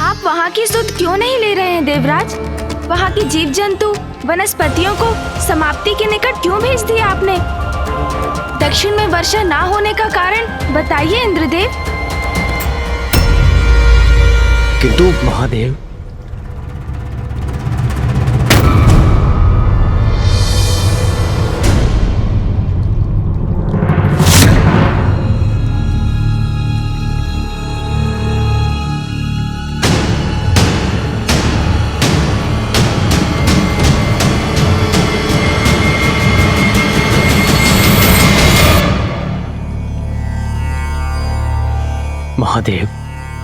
आप वहाँ की सुध क्यों नहीं ले रहे हैं देवराज? वहाँ की जीव जंतु वनस्पतियों को समाप्ति के निकट क्यों भेज दिया आपने? दक्षिण में वर्षा ना होने का कारण बताइए इंद्रदेव। किंतु महादेव, महादेव,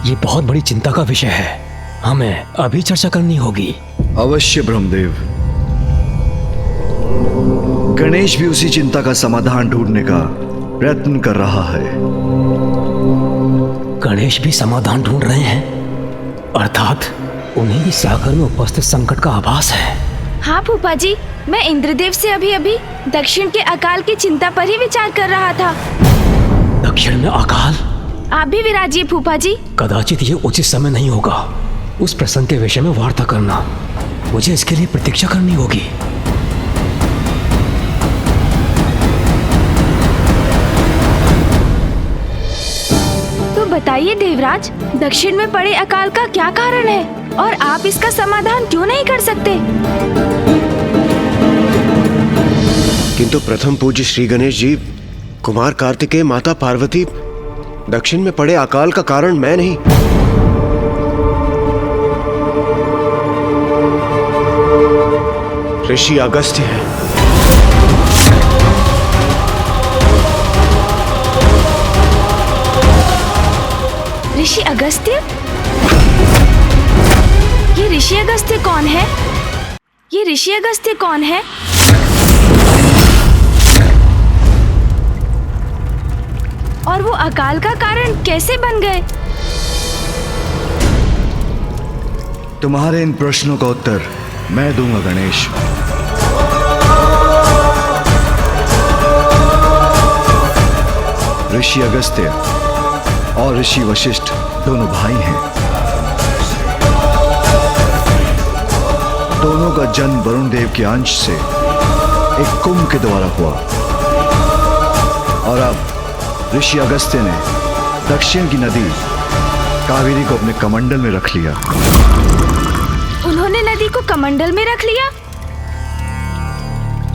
ये बहुत बड़ी चिंता का विषय है। हमें अभी चर्चा करनी होगी। अवश्य ब्रह्मदेव। गणेश भी उसी चिंता का समाधान ढूंढने का प्रयत्न कर रहा है। गणेश भी समाधान ढूंढ रहे हैं, अर्थात उन्हें भी सागर में उपस्थित संकट का आभास है। हाँ फूफा जी, मैं इंद्रदेव से अभी दक्षिण के अकाल की चिंता पर ही विचार कर रहा था। दक्षिण में अकाल? आप भी विराजिए फूफा जी। कदाचित ये उचित समय नहीं होगा उस प्रसंग के विषय में वार्ता करना। मुझे इसके लिए प्रतीक्षा करनी होगी। तो बताइए देवराज, दक्षिण में पड़े अकाल का क्या कारण है और आप इसका समाधान क्यों नहीं कर सकते? किंतु प्रथम पूज्य श्री गणेश जी, कुमार कार्तिकेय, माता पार्वती, दक्षिण में पड़े अकाल का कारण मैं नहीं। ऋषि अगस्त्य है। ऋषि अगस्त्य? ये ऋषि अगस्त्य कौन है? ये ऋषि अगस्त्य कौन है? और वो अकाल का कारण कैसे बन गए? तुम्हारे इन प्रश्नों का उत्तर मैं दूंगा गणेश। ऋषि अगस्त्य और ऋषि वशिष्ठ दोनों भाई हैं। दोनों का जन्म वरुण देव के अंश से एक कुंभ के द्वारा हुआ और अब ऋषि अगस्त्य ने दक्षिण की नदी कावेरी को अपने कमंडल में रख लिया। उन्होंने नदी को कमंडल में रख लिया?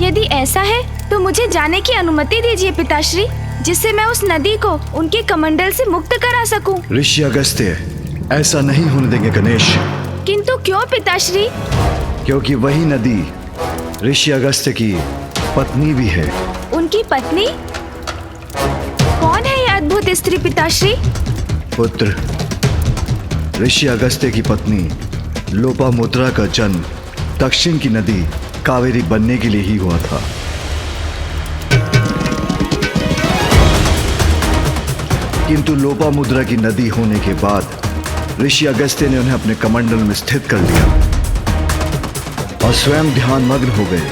यदि ऐसा है तो मुझे जाने की अनुमति दीजिए पिताश्री, जिससे मैं उस नदी को उनके कमंडल से मुक्त करा सकूं। ऋषि अगस्त्य ऐसा नहीं होने देंगे गणेश। किंतु क्यों पिताश्री? क्योंकि वही नदी ऋषि अगस्त्य की पत्नी भी है। उनकी पत्नी? कौन है ये अद्भुत स्त्री पिताश्री? पुत्र, ऋषि अगस्त्य की पत्नी लोपामुद्रा का जन्म दक्षिण की नदी कावेरी बनने के लिए ही हुआ था। किंतु लोपामुद्रा की नदी होने के बाद ऋषि अगस्त्य ने उन्हें अपने कमंडल में स्थित कर लिया और स्वयं ध्यान मग्न हो गए,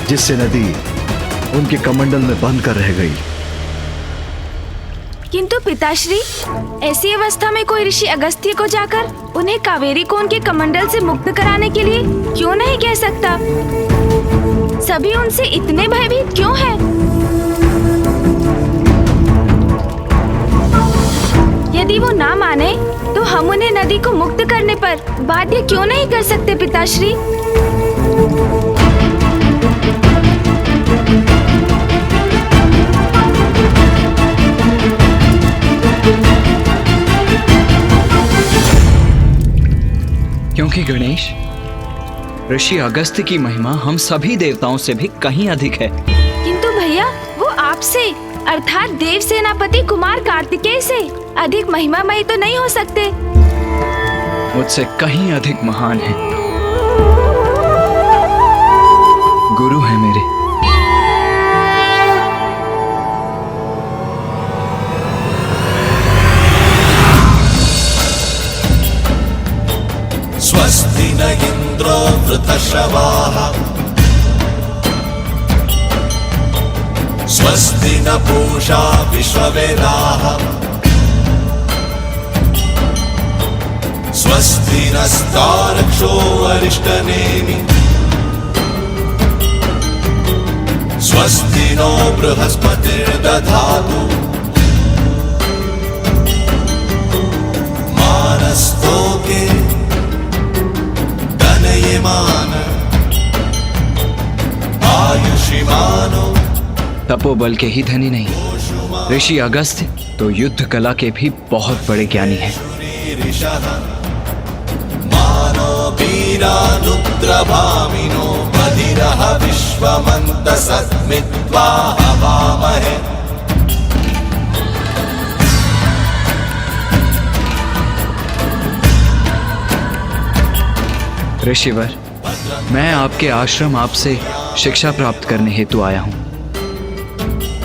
जिससे नदी उनके कमंडल में बंद कर रह गई। किंतु पिताश्री, ऐसी अवस्था में कोई ऋषि अगस्त्य को जाकर उन्हें कावेरी को उनके कमंडल से मुक्त कराने के लिए क्यों नहीं कह सकता? सभी उनसे इतने भयभीत क्यों हैं? यदि वो ना माने तो हम उन्हें नदी को मुक्त करने पर बाध्य क्यों नहीं कर सकते पिताश्री? क्योंकि गणेश, ऋषि अगस्त्य की महिमा हम सभी देवताओं से भी कहीं अधिक है। किंतु भैया वो आपसे अर्थात देव सेनापति कुमार कार्तिकेय से अधिक महिमामयी तो नहीं हो सकते। मुझसे कहीं अधिक महान है, गुरु है मेरे। स्वस्ति न इंद्रो वृतश्रवाः स्वस्ति न पूषा विश्ववेदाः स्वस्ति नस्तार्क्ष्यो अरिष्टनेमि स्वस्ति नो बृहस्पतिर्दधातु मानस्तोके धनयमान आयुष्मानो। तपोबल के ही धनी नहीं, ऋषि अगस्त्य तो युद्ध कला के भी बहुत बड़े ज्ञानी हैं। मानो वीरानुद्रभामिनो बधिरः विश्वमन्तसत्मित्वा हवामहे। ऋषिवर, मैं आपके आश्रम आपसे शिक्षा प्राप्त करने हेतु आया हूँ।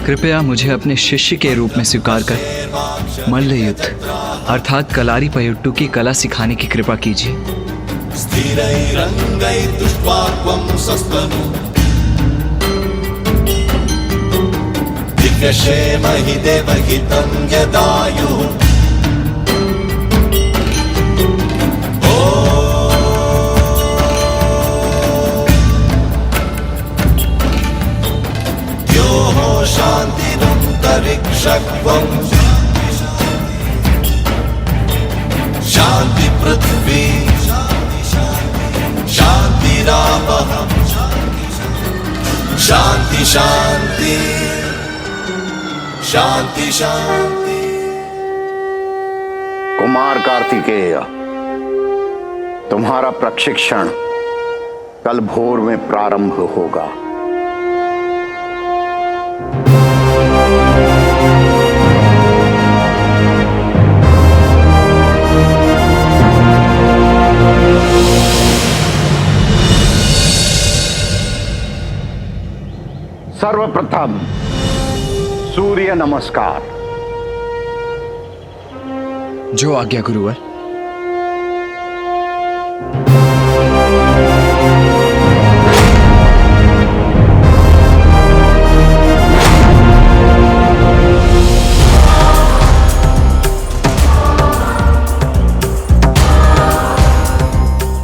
कृपया मुझे अपने शिष्य के रूप में स्वीकार कर मल्ल युद्ध अर्थात कलारी पयट्टू की कला सिखाने की कृपा कीजिए। शांति पृथ्वी शांतिरापः शांति शांति शांति शांति। कुमार कार्तिकेय, तुम्हारा प्रशिक्षण कल भोर में प्रारंभ होगा। सर्वप्रथम सूर्य नमस्कार। जो आज्ञा गुरुवर।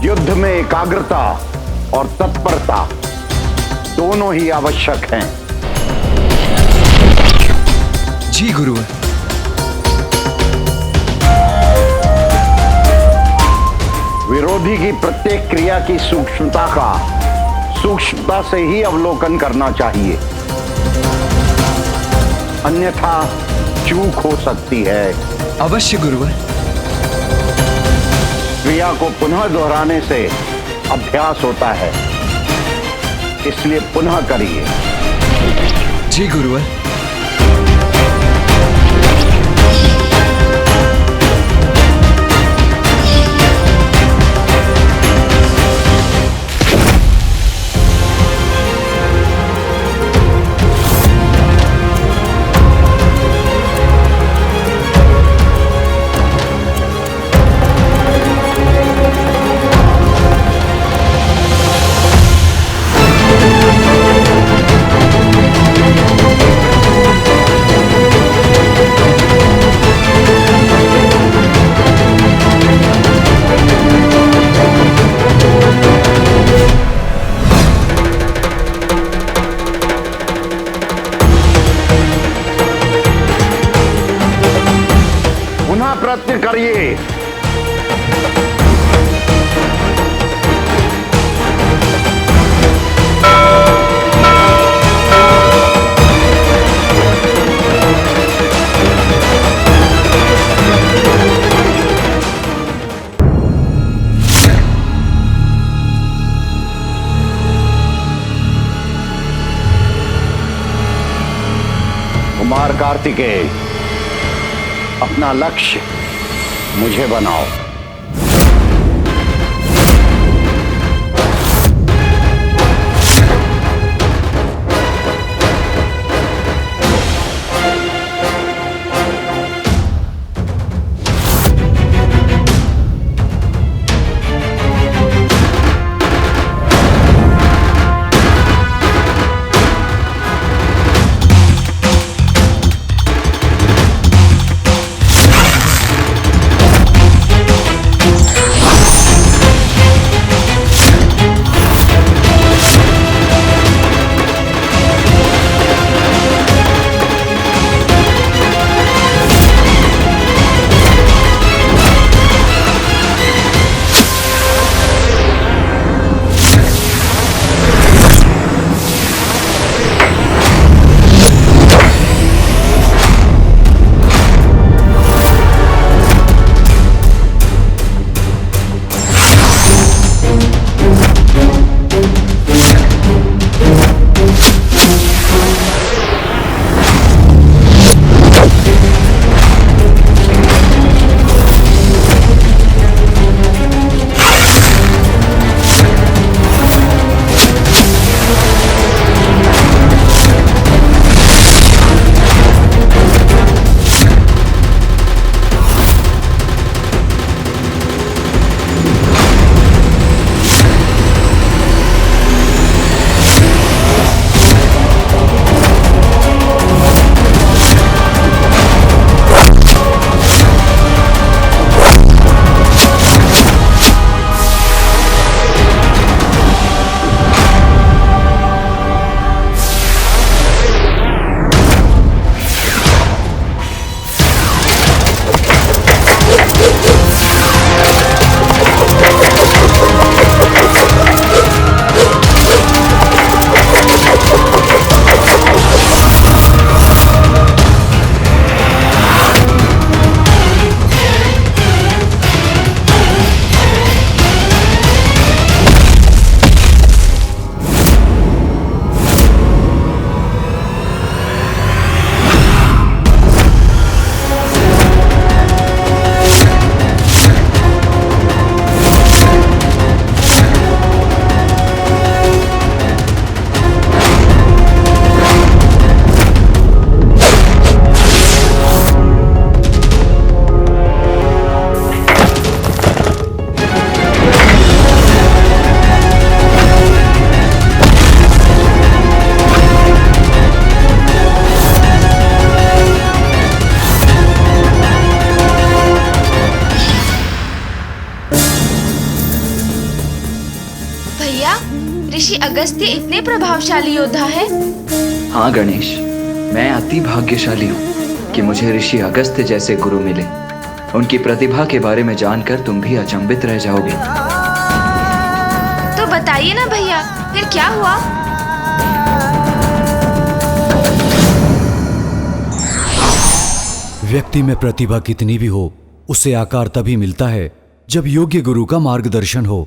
युद्ध में एकाग्रता और तत्परता दोनों ही आवश्यक हैं। जी गुरुवर। विरोधी की प्रत्येक क्रिया की सूक्ष्मता से ही अवलोकन करना चाहिए, अन्यथा चूक हो सकती है। अवश्य गुरुवर। क्रिया को पुनः दोहराने से अभ्यास होता है, इसलिए पुनः करिए। जी गुरुवर। प्रयत्न करिए। कुमार कार्तिकेय, अपना लक्ष्य मुझे बनाओ। ऋषि अगस्त्य इतने प्रभावशाली योद्धा है? हाँ गणेश, मैं अति भाग्यशाली हूँ कि मुझे ऋषि अगस्त्य जैसे गुरु मिले। उनकी प्रतिभा के बारे में जानकर तुम भी अचंभित रह जाओगे। तो बताइए ना भैया, फिर क्या हुआ? व्यक्ति में प्रतिभा कितनी भी हो, उसे आकार तभी मिलता है जब योग्य गुरु का मार्गदर्शन हो।